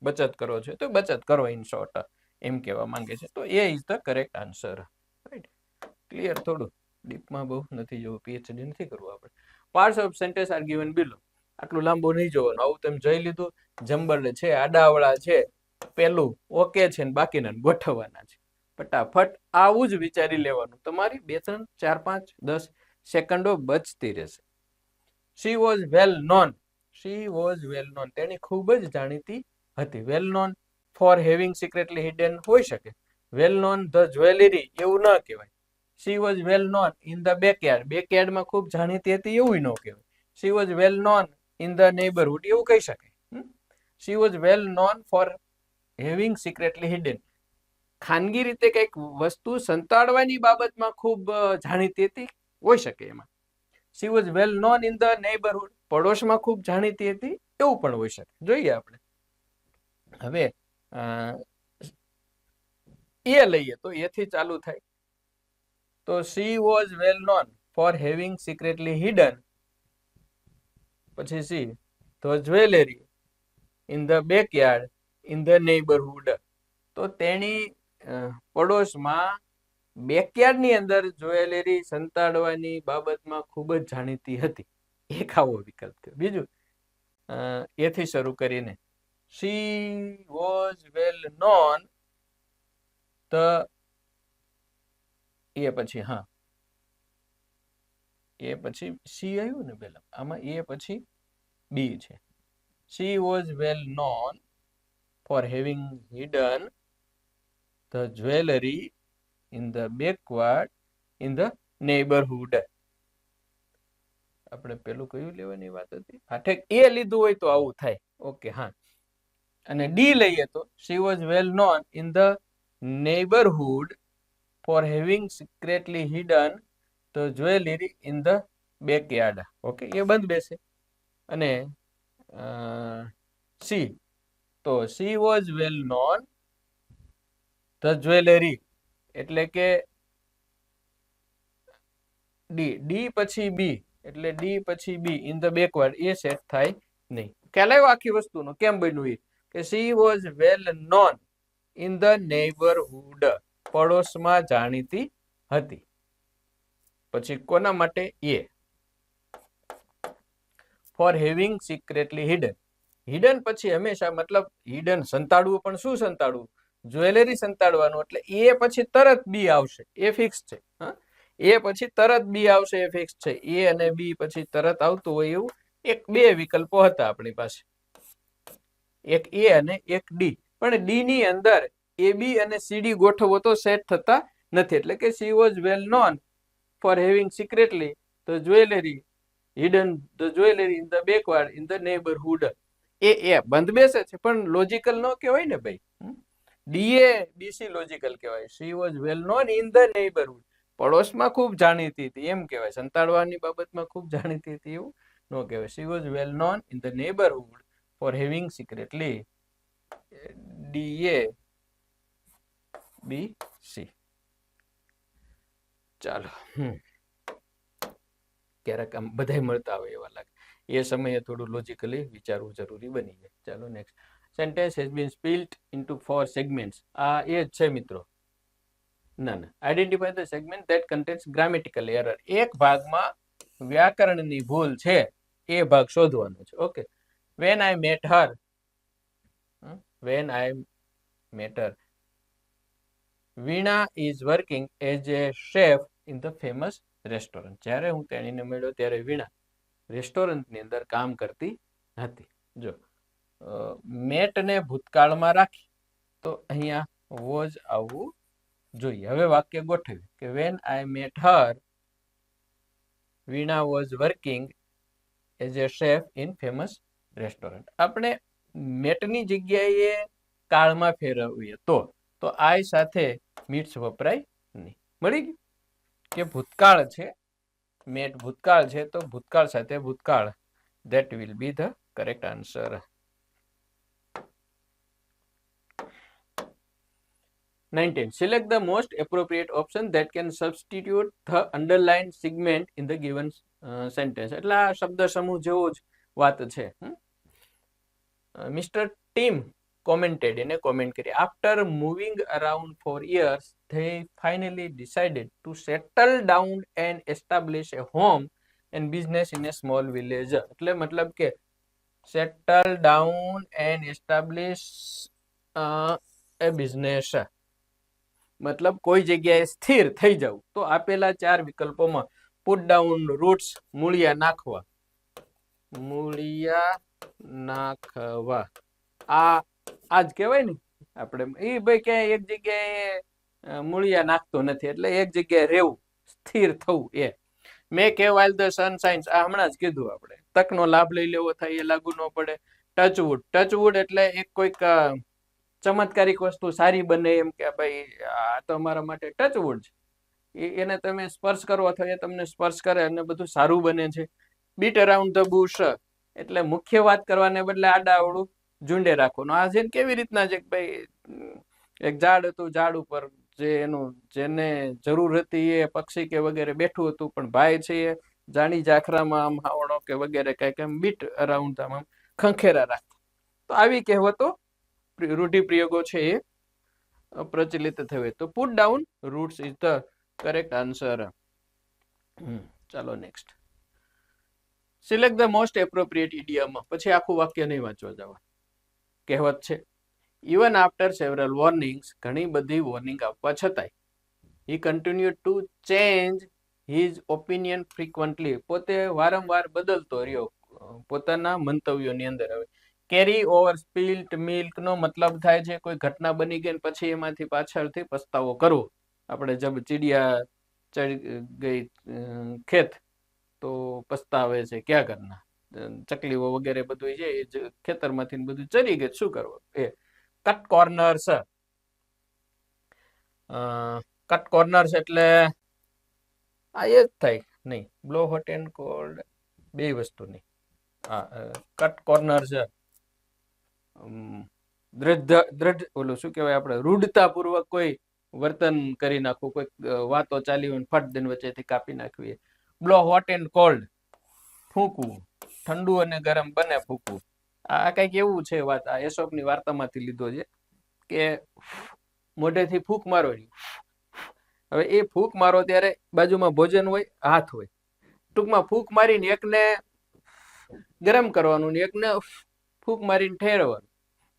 બચત કરો છો તો બચત કરો, ઇન શોર્ટ એમ કહેવા માંગે છે. તો A is the correct answer. Right, clear? થોડું ડીપમાં બહુ નથી જવું, પીએચડી નથી કરવું આપણે. Parts of sentence are given below. આટલું લાંબુ નહીં જોવાનું. આવું તમે જોઈ લીધું. જંબલ છે, આડાવડા છે, પેલું ઓકે છે ને બાકીના ગોઠવવાના છે. ફટાફટ આવું જ વિચારી લેવાનું. તમારી 2, 3, 4, 5, 10 સેકન્ડો બચતી રહેશે. She was well known. She was well known. તેની ખૂબ જ જાણીતી હતી. Well known for having secretly hidden હોઈ શકે. વેલ નોન ધ જ્વેલરી એવું ન કહેવાય. She was well known in the backyard. બેકયાર્ડમાં ખૂબ જાણીતી હતી એવું ન કહેવાય. She was well known in the neighbourhood એવું કહી શકાય. She was well known for having secretly hidden. ખાનગી રીતે કઈક વસ્તુ સંતાડવાની બાબતમાં ખૂબ જાણીતી હતી હોઈ શકે એમાં. She was well known in the neighbourhood. પડોશમાં ખૂબ જાણીતી હતી એવું પણ હોઈ શકે. જોઈએ આપણે હવે એ લઈએ તો એથી ચાલુ થાય. તો she was well known for having secretly hidden, પછી C the jewellery in the backyard in the neighbourhood. તો તેની પડોશમાં બેકયાર્ડની અંદર જ્વેલરી સંતાડવાની બાબતમાં ખૂબ જ જાણીતી હતી. એક આવો વિકલ્પ થયો. બીજું એથી શરૂ કરીને she was well known the, એ પછી એ પછી સી આવ્યું ને પેલા, આમાં એ પછી બી છે. She was well known for having hidden the jewellery in the backyard in the neighbourhood. આપણે પેલું કયું લેવાની વાત હતી? ઠીક, એ લીધું હોય તો આવું થાય. ઓકે, હા. અને ડી લઈએ તો she was well known in the neighbourhood for having secretly hidden the jewellery in the backyard. Okay, એ બંધ બેસે. અને સી, તો she was well known the jewellery, એટલે કે ડી પછી બી, એટલે ડી પછી બી ઇન ધ બેકવર્ડ, એ સેટ થાય નહીં. ખ્યાલ આવ્યો આખી વસ્તુનો કેમ બન્યું? એ કે she was well known in the neighbourhood, પડોશમાં જાણીતી હતી. પછી કોના માટે? એ for having secretly hidden. Hidden પછી હંમેશા મતલબ હિડન સંતાડવું, પણ શું સંતાડવું? જ્વેલરી સંતાડવાનું. એટલે એ પછી તરત બી આવશે, એ ફિક્સ છે. એ પછી તરત બી આવશે, એ ફિક્સ છે. એ અને બી પછી તરત આવતું હોય એવું એક બે વિકલ્પો હતા આપણી પાસે, એક એ અને એક ડી. પણ ડી ની અંદર એ બી અને સીડી ગોઠવો તો સેટ થતા નથી. એટલે કે she was well known for having secretly the jewellery hidden the jewellery in the backyard in the neighbourhood. એ બંધ બેસે છે પણ લોજિકલ ન કહેવાય ને ભાઈ. ડીએ બીસી લોજિકલ કહેવાય. She was well known in the neighbourhood, પડોશમાં ખૂબ જાણીતી હતી એમ કહેવાય. સંતાડવાની બાબતમાં ખૂબ જાણીતી હતી એવું ન કહેવાય. She was well known in the neighbourhood for having secretly. D A B C. ચાલો, ક્યારેક આમ બધા મળતા હોય એવા લાગે. એ સમયે થોડું લોજિકલી વિચારવું જરૂરી બની જાય. ચાલો next. Sentence has been split into 4 segments. આ એ જ છે મિત્રો. ના, identify the segment that contains grammatical error. એક ભાગમાં વ્યાકરણની ભૂલ છે, એ ભાગ શોધવાનો છે. Okay. When I met Har, Veena is working as a chef in the famous restaurant. જ્યારે હું તેણીને મળ્યો ત્યારે વીણા રેસ્ટોરન્ટની અંદર કામ કરતી હતી. જો મેટને ભૂતકાળમાં રાખી તો અહીંયા વોઝ આવવું જોઈએ. હવે વાક્ય ગોઠવ્યું કે when I met Har Veena was working as a chef in famous restaurant. આપણે મેટની જગ્યાએ કાળમાં ફેરવીએ તો આઈ સાથે મીટ્સ વપરાય નહીં. મળી ગયું કે ભૂતકાળ છે, મેટ ભૂતકાળ છે તો ભૂતકાળ સાથે ભૂતકાળ. That will be the correct answer. 19. Select the most appropriate option that can substitute the underlined segment in the given sentence. એટલે આ શબ્દ સમૂહ જેવો જ વાત છે. મિસ્ટર ટીમ commented એને કોમેન્ટ કરી, after moving around for years they finally decided to settle down and establish a home and business in a small village. એટલે મતલબ કે settle down and establish a business, મતલબ કોઈ જગ્યાએ સ્થિર થઈ જવું. તો આપેલા 4 વિકલ્પોમાં પુટ ડાઉન રૂટ્સ, મૂળિયા નાખવા, આ જ કહેવાય ને આપણે. એ ભાઈ ક્યાંય એક જગ્યાએ મૂળિયા નાખતો નથી, એટલે એક જગ્યાએ રહેવું, સ્થિર થવું. એ make hay while the sun shines, આ હમણાં જ કીધું આપણે. તકનો લાભ લઈ લેવો થાય, એ લાગુ ન પડે. ટચવુડ એટલે એક કોઈક ચમત્કારિક વસ્તુ સારી બને, એમ કે ભાઈ આ તો અમારા માટે ટચવુડ છે, એને તમે સ્પર્શ કરો અથવા એ તમને સ્પર્શ કરે અને બધું સારું બને છે. બીટ અરાઉન્ડ ધ બુશ એટલે મુખ્ય વાત કરવાને બદલે આડાઅવળું ઝુંડે રાખવાનું. આ છે કેવી રીતના છે કે ભાઈ એક ઝાડ હતું, ઝાડ ઉપર જેને જરૂર હતી એ પક્ષી કે વગેરે બેઠું હતું, પણ ભાઈ છે એ જાણી જાખરામાં આમ હાવડો કે વગેરે કઈક એમ બીટ અરાઉન્ડ આમ ખંખેરા રાખતા. તો આવી કહેવતો રૂઢિપ્રયોગો છે એ પ્રચલિત થયો. તો put down roots is the correct answer. ચાલો next. Select the most appropriate idiom. પછી આખું વાક્ય નહીં વાંચવા જવા. કહેવત છે, ઇવન આફ્ટર સેવરલ વોર્નિંગ્સ, ઘણી બધી વોર્નિંગ આપવા છતાંય, he continue to change his opinion frequently, પોતે વારંવાર બદલતો રહ્યો પોતાના મંતવ્યોની અંદર. હવે કેરી ઓવર સ્પિલ્ટ મિલ્ક નો મતલબ થાય છે કોઈ ઘટના બની ગઈ પછી એમાંથી પાછળથી પસ્તાવો કરવો. આપણે જબ ચીડિયા ચડી ગઈ ખેત તો પસ્તાવે છે ક્યાં કરના, ચકલીઓ વગેરે બધું છે એ ખેતરમાંથી બધું ચરી ગયું, શું કરવું. એ કટ કોર્નર્સ, કટ કોર્નર્સ એટલે આ એ જ થાય નહીં, બ્લો હોટ એન્ડ કોલ્ડ બે વસ્તુ નહીં. કટ કોર્નર્સ દ્રઢ ઓલું શું કહેવાય આપણે, રૂઢતા પૂર્વક કોઈ વર્તન કરી નાખવું, કોઈ વાતો ચાલી હોય ફટ દિન વચ્ચેથી કાપી નાખવી. બ્લો હોટ એન્ડ કોલ્ડ ફૂંકવું, ઠંડુ અને ગરમ બને ફૂંકવું. આ કઈક એવું છે વાત, આ એસોપની વાર્તામાંથી લીધો છે કે મોઢેથી ફૂંક મારો. હવે એ ફૂંક મારો ત્યારે બાજુમાં ભોજન હોય, હાથ હોય, ટૂંકમાં ફૂંક મારીને એકને ગરમ કરવાનું ને એકને ફૂંક મારીને ઠેરવાનું.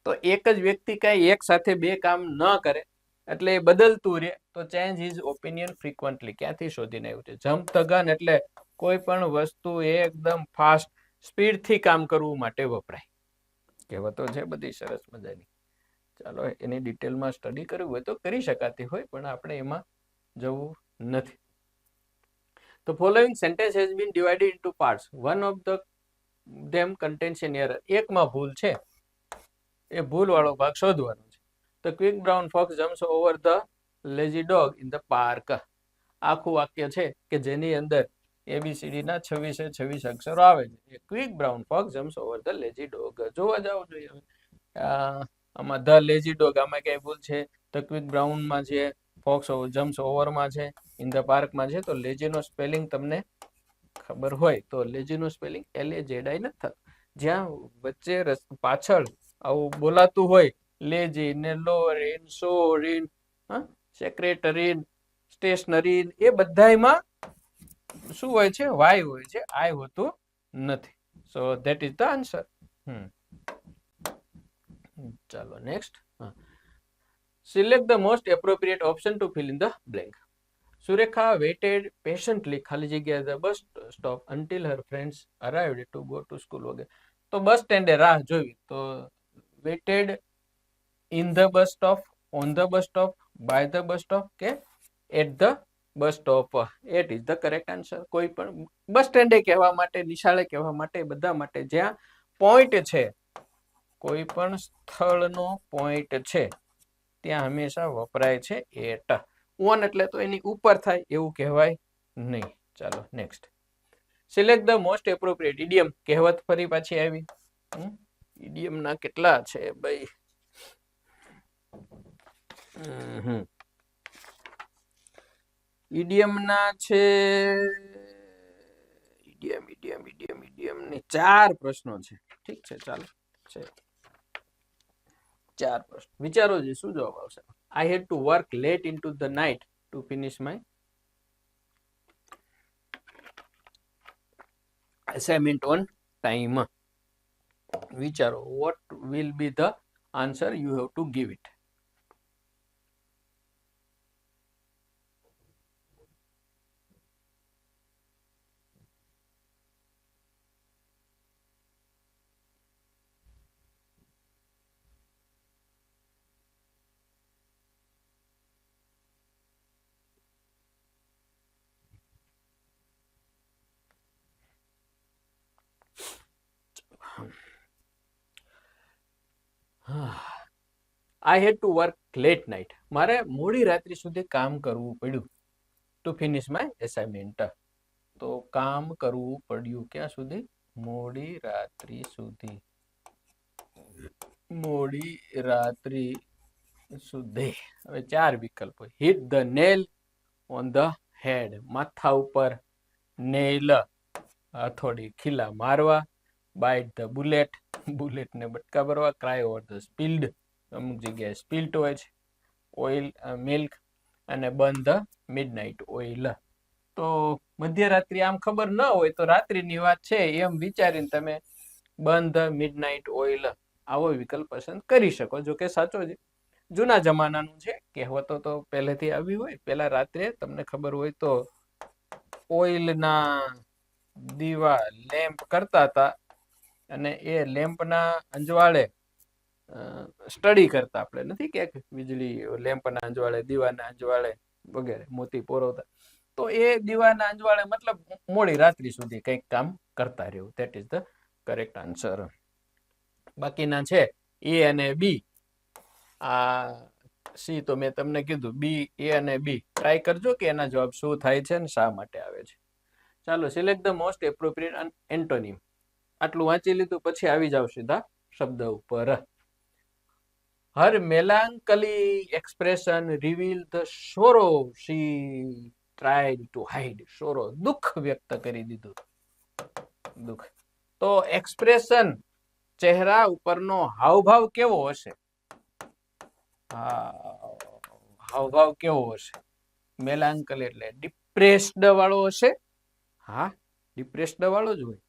તો એક જ વ્યક્તિ કઈ એક સાથે બે કામ ન કરે, એટલે એ બદલતું રહે. તો ચેન્જ હિઝ ઓપિનિયન ફ્રીક્વન્ટલી ક્યાંથી શોધીને આવ્યું છે? જમ્પ ધ ગન એટલે કોઈ પણ વસ્તુ એકદમ ફાસ્ટ સ્પીડથી કામ કરવું માટે વપરાય. કહેવતો છે બધી સરસ મજાની. ચાલો એની ડિટેલમાં સ્ટડી કરવું હોય તો કરી શકાતી હોય, પણ આપણે એમાં જવું નથી. The following sentence has been divided into parts. One of them contains an error. એકમાં ભૂલ છે, એ ભૂલ વાળો ભાગ શોધવાનો છે. The quick brown fox jumps over the lazy dog in the park. આખું વાક્ય છે કે જેની અંદર ABCD ના 26 અક્ષરો આવે છે. Quick brown fox jumps over the lazy dog. જોવા જાવ જોઈએ આમાં ધ લેઝી ડોગ, આમાં કઈ ભૂલ છે? ધ ક્વિક બ્રાઉન માં છે, ફોક્સ જમ્પ્સ ઓવર માં છે, ઇન ધ પાર્ક માં છે. તો લેઝી નો સ્પેલિંગ તમને ખબર હોય તો લેઝી નું સ્પેલિંગ LAZI નથી થતું. જ્યાં વચ્ચે પાછળ આવું બોલાતું હોય લેઝી ને લોરીન સોરીન સેક્રેટરીન સ્ટેશનરી, એ બધામાં શું હોય છે? વાય હોય છે, આઈ હોતું નથી. So that is the answer. ચાલો next. Select the most appropriate option to fill in the blank. Surekha waited patiently ખાલી જગ્યા the bus stop until her friends arrived to go to school વગેરે. તો બસ સ્ટેન્ડે રાહ જોઈ. તો waited in the bus stop, on the bus stop, by the bus stop કે at the bus stop. At is the correct answer. કોઈ પણ બસ સ્ટેન્ડે કહેવા માટે, નિશાળે કહેવા માટે, બધા માટે જ્યાં પોઈન્ટ છે કોઈ પણ સ્થળનો પોઈન્ટ છે ત્યાં હંમેશા વપરાય છે એટ. ઓન એટલે તો એની ઉપર થાય એવું કહેવાય નહીં. ચાલો next. Select the most appropriate idiom. કહેવત ફરી પાછી આવી. ઇડિયમ ના કેટલા છે ભાઈ? ઇડિયમ ના છે ઇડિયમ ની 4 પ્રશ્નો છે. ઠીક છે, ચાલો છે 4 પ્રશ્નો. વિચારો જે શું જવાબ આવશે. I had to work late into the night to finish my assignment on time. વિચારો, what will be the answer you have to give it. I had to work late night. મારે મોડી રાત્રિ સુધી કામ કરવું પડ્યું. To finish my assignment. તો કામ કરવું પડ્યું ક્યાં સુધી? મોડી રાત્રિ સુધી. મોડી રાત્રિ સુધી. હવે 4 વિકલ્પો. Hit the nail on the head. માથા ઉપર nail હથોડી ખીલા મારવા. Bite the bullet. બુલેટ ને બટકા ભરવા. Cry over the spilled. અમુક જગ્યાએ સ્પિલ્ટ હોય છે ઓઇલ, મિલ્ક. અને બર્ન ધ મિડનાઇટ ઓઇલ. તો મધ્યરાત્રિ આમ ખબર ન હોય તો રાત્રિની વાત છે એમ વિચારીને તમે બર્ન ધ મિડનાઇટ ઓઇલ આવો વિકલ્પ પસંદ કરી શકો. જો કે સાચો છે, જૂના જમાનાનું છે. કહેવતો તો પહેલેથી આવી હોય. પહેલા રાત્રે તમને ખબર હોય તો ઓઇલના દીવા લેમ્પ કરતા હતા અને એ લેમ્પના અંજવાળે સ્ટડી કરતા. આપણે નથી કે વીજળી લેમ્પના અંજવાળે, દીવાના અંજવાળે વગેરે મોતી પોરવતા. તો એ દીવાના અંજવાળે મતલબ મોડી રાત્રિ સુધી કંઈક કામ કરતા રહેવું. That is the correct answer. બાકીના છે એ અને બી. આ સી તો મેં તમને કીધું. બી, એ અને બી ટ્રાય કરજો કે એના જવાબ શું થાય છે અને શા માટે આવે છે. ચાલો, select the most appropriate antonym. આટલું વાંચી લીધું પછી આવી જાવ સીધા શબ્દ ઉપર. Her melancholy expression revealed the sorrow she tried to hide. sorrow દુઃખ વ્યક્ત કરી દીધું. દુઃખ. તો એક્સપ્રેશન ચહેરા ઉપરનો હાવભાવ કેવો હશે? હાવભાવ કેવો હશે? મેલાન્કલી એટલે ડિપ્રેસ્ડ વાળો હશે. હા, ડિપ્રેસ્ડ વાળો જ હોય,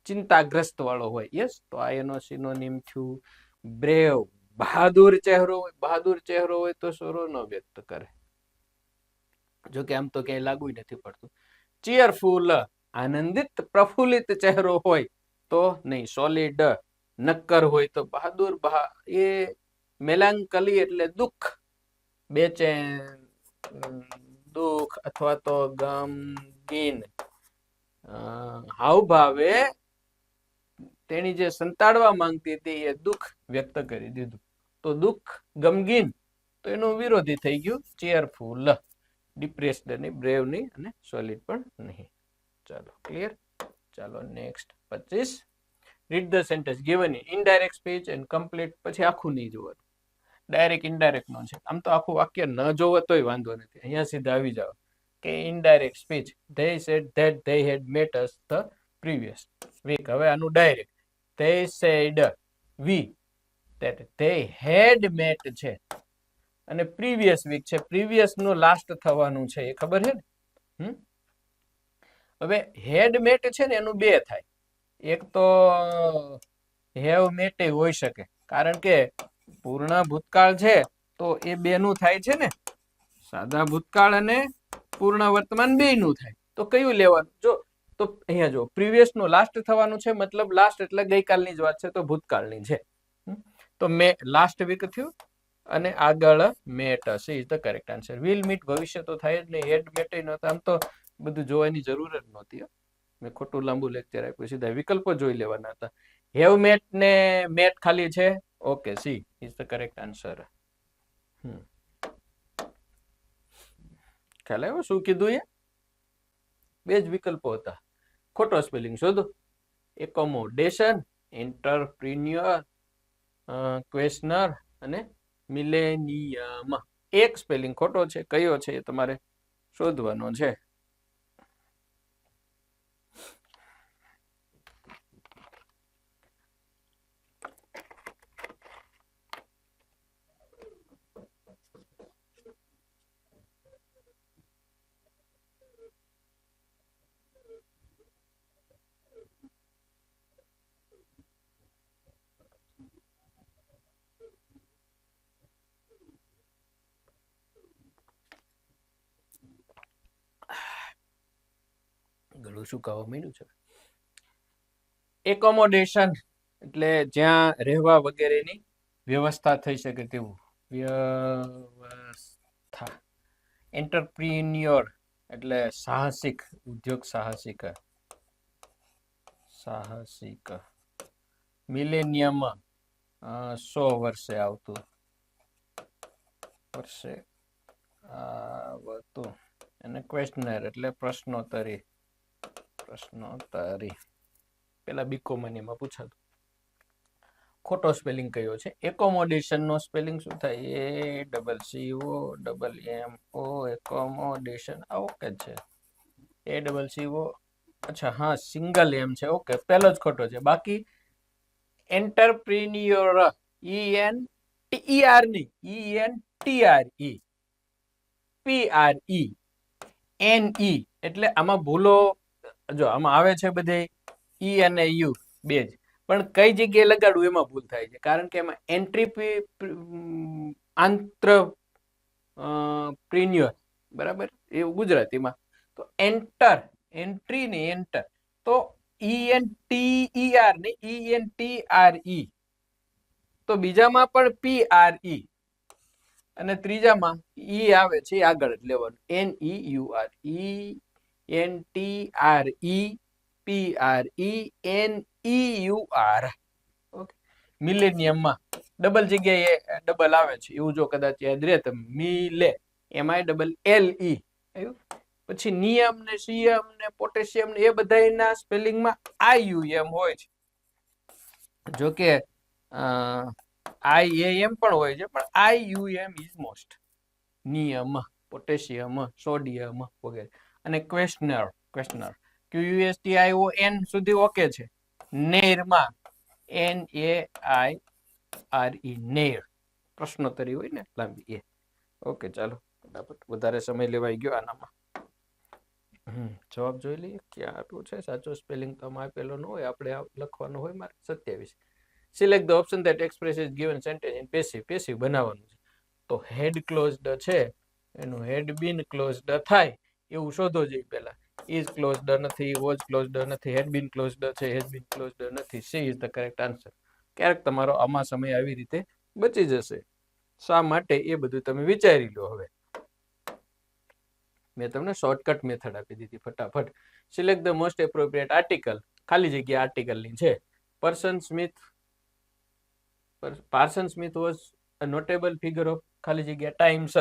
ચિંતાગ્રસ્ત વાળો હોય. યસ, તો આ એનો સિનોનિમ થયું બ્રેવ. બહાદુર ચહેરો હોય, બહાદુર ચહેરો હોય તો સોરો ન વ્યક્ત કરે. જો કે આમ તો ક્યાંય લાગુ નથી પડતું. ચીયરફુલ, આનંદિત પ્રફુલ્લિત ચહેરો હોય તો નહીં. સોલિડ, નક્કર હોય તો બહાદુર. એ મેલાન્કલી એટલે દુઃખ, બેચેન, દુઃખ અથવા તો ગમગીન હાવભાવે તેની જે સંતાડવા માંગતી હતી એ દુઃખ વ્યક્ત કરી દીધું. તો દુઃખ, ગમગીન તો એનું વિરોધી થઈ ગયું ચેરફુલ. ડિપ્રેસ્ડ નહીં, બ્રેવ નહીં અને સોલિડ પણ નહીં. ચાલો, ક્લિયર. ચાલો next 25. Read the sentence given in indirect speech and complete. પછી આખું નહીં જોવાનું, ડાયરેક્ટ ઇનડાયરેક્ટ નો છે. આમ તો આખું વાક્ય ન જોવો તોય વાંધો નથી. અહીંયા સીધા આવી જાવ કે indirect speech. they said that they had met us the previous week. હવે આનું direct. they said we that they had met છે અને previous week છે. previous નું લાસ્ટ થવાનું છે એ ખબર છે ને. હવે had met છે ને એનું બે થાય. એક તો have met હોઈ શકે, કારણ કે પૂર્ણ ભૂતકાળ છે તો એ બે નું થાય છે ને. સાદા ભૂતકાળ અને પૂર્ણ વર્તમાન બે નું થાય. તો કયું લેવાનું? જો તો અહીંયા જો પ્રીવિયસ નું લાસ્ટ થવાનું છે, મતલબ લાસ્ટ એટલે ગઈકાલની જ વાત છે તો ભૂતકાળની છે. તો મે લાસ્ટ વીક થયું અને આગળ મેટ હશે. Is the correct answer. Will meet ભવિષ્ય તો થાય જ નહીં. હેડ મેટ નહોતા. આમ તો બધું જોવાની જરૂર જ નહોતી. મેં ખોટું લાંબુ લેક્ચર આપ્યું. સીધા વિકલ્પો જોઈ લેવાના હતા. હેવ મેટ ને મેટ ખાલી છે. Okay, she is the correct answer. ખ્યાલ આવ્યો શું કીધું એ? બે જ વિકલ્પો હતા. ખોટો સ્પેલિંગ શોધો. એકોમોડેશન, એન્ટરપ્રિન્યોર, ક્વેશ્ચનર અને મિલેનિયમ. એક સ્પેલિંગ ખોટો છે, કયો છે એ તમારે શોધવાનો છે. ગળું સુકાવા માંડ્યું છે. એકોમોડેશન એટલે જ્યાં રહેવા વગેરેની વ્યવસ્થા થઈ શકે તેવું વ્યવસ્થા. એન્ટરપ્રિન્યોર એટલે સાહસિક, ઉદ્યોગ સાહસિક. મિલેનિયમ 100 વર્ષે આવતું અને ક્વેશ્ચનર એટલે પ્રશ્નોત્તરી. પેલા બીકોમાં એમાં પૂછાતું. ખોટો સ્પેલિંગ કયો છે? એકોમોડેશન નો સ્પેલિંગ શું થાય? ACCO accommodation. ઓકે છે. ACCO. અચ્છા, હા, સિંગલ એમ છે. ઓકે, પહેલો જ ખોટો છે. બાકી એન્ટરપ્રિન્યોર, ENTER ની, ENTREPRENE એટલે આમાં ભૂલો જો આમાં આવે છે બધે ઈ અને યુ બે જ, પણ કઈ જગ્યાએ લગાડવું એમાં ભૂલ થાય છે. કારણ કે એમાં આંત્રપ્રિન્યોર, બરાબર, એવું ગુજરાતીમાં. તો એન્ટ્રી ને એન્ટર, તો ENTER ને ENTRE. તો બીજામાં પણ PRE અને ત્રીજામાં ઈ આવે છે, આગળ જ લેવાનું. NEUR, ENTREPRENEUR. ઓકે. મિલેનિયમમાં ડબલ જગ્યાએ ડબલ આવે છે, એવું જો કદાચ યાદ રહે તમે. મિલે, MILLE. પછી નિયમ ને સિયમ ને પોટેશિયમ ને એ બધાના સ્પેલિંગમાં IUM હોય છે. જો કે IAM પણ હોય છે, પણ IUM ઇઝ મોસ્ટ. નિયમ, પોટેશિયમ, સોડિયમ વગેરે. અને ક્વેશ્ચનર QUESTION સુધી ઓકે છે. નેરમાં NAIRE, નેર, પ્રશ્નોત્તરી હોય ને લાંબી એ. ઓકે, ચાલો ફટાફટ, વધારે સમય લેવાઈ ગયો આનામાં. જવાબ જોઈ લઈએ ક્યાં આપ્યું છે. સાચો સ્પેલિંગ તો આમાં આપેલો ન હોય, આપણે લખવાનો હોય. મારે 27. Select the option that expresses given sentence in passive બનાવવાનું છે. તો હેડ ક્લોઝડ છે, એનું હેડ બીન ક્લોઝડ થાય એવું શોધો જોઈએ પહેલા. ઇઝ ક્લોઝડ નથી, વોઝ ક્લોઝડ નથી, હેડ બીન ક્લોઝડ છે, હેઝ બીન ક્લોઝડ નથી. She is the correct answer. ક્યારેક તમારો આમાં સમય આવી રીતે બચી જશે. શા માટે એ બધું તમે વિચારી લો. હવે મેં તમને શોર્ટકટ મેથડ આપી દીધી. ફટાફટ select the most appropriate article. ખાલી જગ્યા આર્ટિકલની છે. પાર્સન Smith was a notable figure of ખાલી જગ્યા times.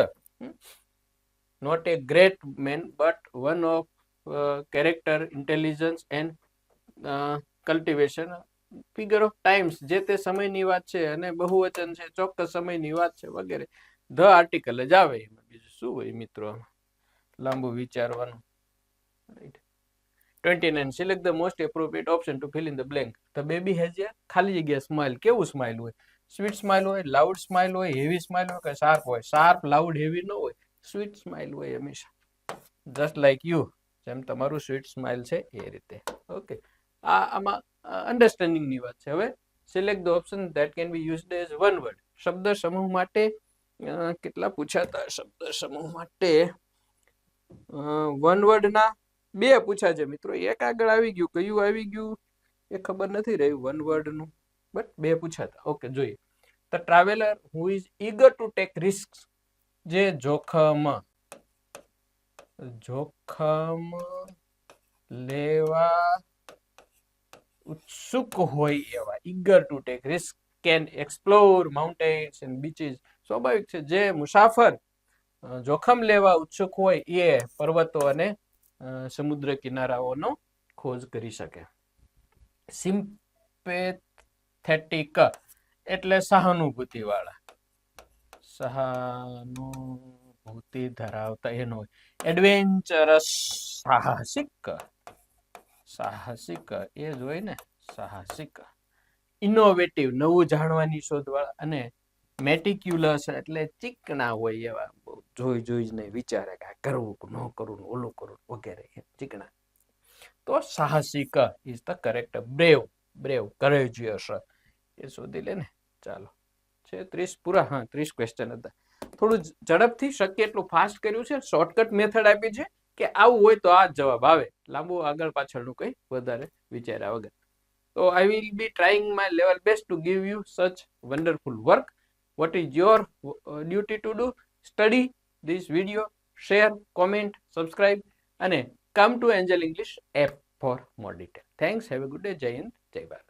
Not a great man but one of character, intelligence and cultivation. Figure of times, જે તે સમયની વાત છે અને બહુવચન છે, ચોક્કસ સમયની વાત છે વગેરે. ધ આર્ટિકલ જ આવે. એમાં બીજું શું હોય મિત્રો? લાંબુ વિચારવાનું. 29. Select the most appropriate option to fill in the blank. The baby has a ખાલી જગ્યા સ્માઇલ. કેવું સ્માઇલ હોય? સ્વીટ સ્માઇલ હોય, લાઉડ સ્માઇલ હોય, હેવી સ્માઇલ હોય કે શાર્પ હોય? શાર્પ, લાઉડ, હેવી ન હોય, સ્વીટ સ્માઇલ હોય હંમેશા. જસ્ટ લાઈક યુ, જેમ તમારું સ્વીટ સ્માઇલ છે એ રીતે. ઓકે, આમાં અન્ડરસ્ટેન્ડિંગની વાત છે. હવે select the option that can be used as one word. શબ્દ સમૂહ માટે કેટલા પૂછાતા? શબ્દ સમૂહ માટે વન વર્ડના 2 પૂછા છે મિત્રો. એક આગળ આવી ગયું, કયું આવી ગયું એ ખબર નથી રહ્યું વન વર્ડનું, બટ 2 પૂછાતા. ઓકે, જોઈએ. The traveller who is eager to take risk. જે જોખમ લેવા ઉત્સુક હોય એવા, eager to take risk, can explore mountains and beaches. સ્વાભાવિક છે, જે મુસાફર જોખમ લેવા ઉત્સુક હોય એ પર્વતો અને સમુદ્ર કિનારાઓનો ખોજ કરી શકે. સિમ્પેથેટિક એટલે સહાનુભૂતિ વાળા, સહાનુભૂતિ ધરાવતા એનો. એડવેન્ચરસ સાહસિક, સાહસિક એ જ હોય ને, સાહસિક. ઇનોવેટિવ નવું જાણવાની શોધવાળા. અને મેટિક્યુલસ એટલે ચીકણા હોય એવા, જોઈ જોઈને વિચારે કે આ કરવું કે ન કરવું, ઓલું કરવું વગેરે, ચીકણા. તો સાહસિક is the correct. Brave, brave courageous એ શોધી લે ને. ચાલો છે 30 પૂરા. હા, 30 ક્વેશ્ચન હતા. થોડું ઝડપથી શક્ય એટલું ફાસ્ટ કર્યું છે. શોર્ટકટ મેથડ આપી છે કે આવું હોય તો આ જ જવાબ આવે, લાંબુ આગળ પાછળનું કંઈ વધારે વિચાર્યા વગર. So I will be trying my level best to give you such wonderful work. What is your duty to do? Study this video, share, comment, subscribe, and come to Angel English app for more detail. Thanks. Have a good day. Jai Hind, Jai Bharat.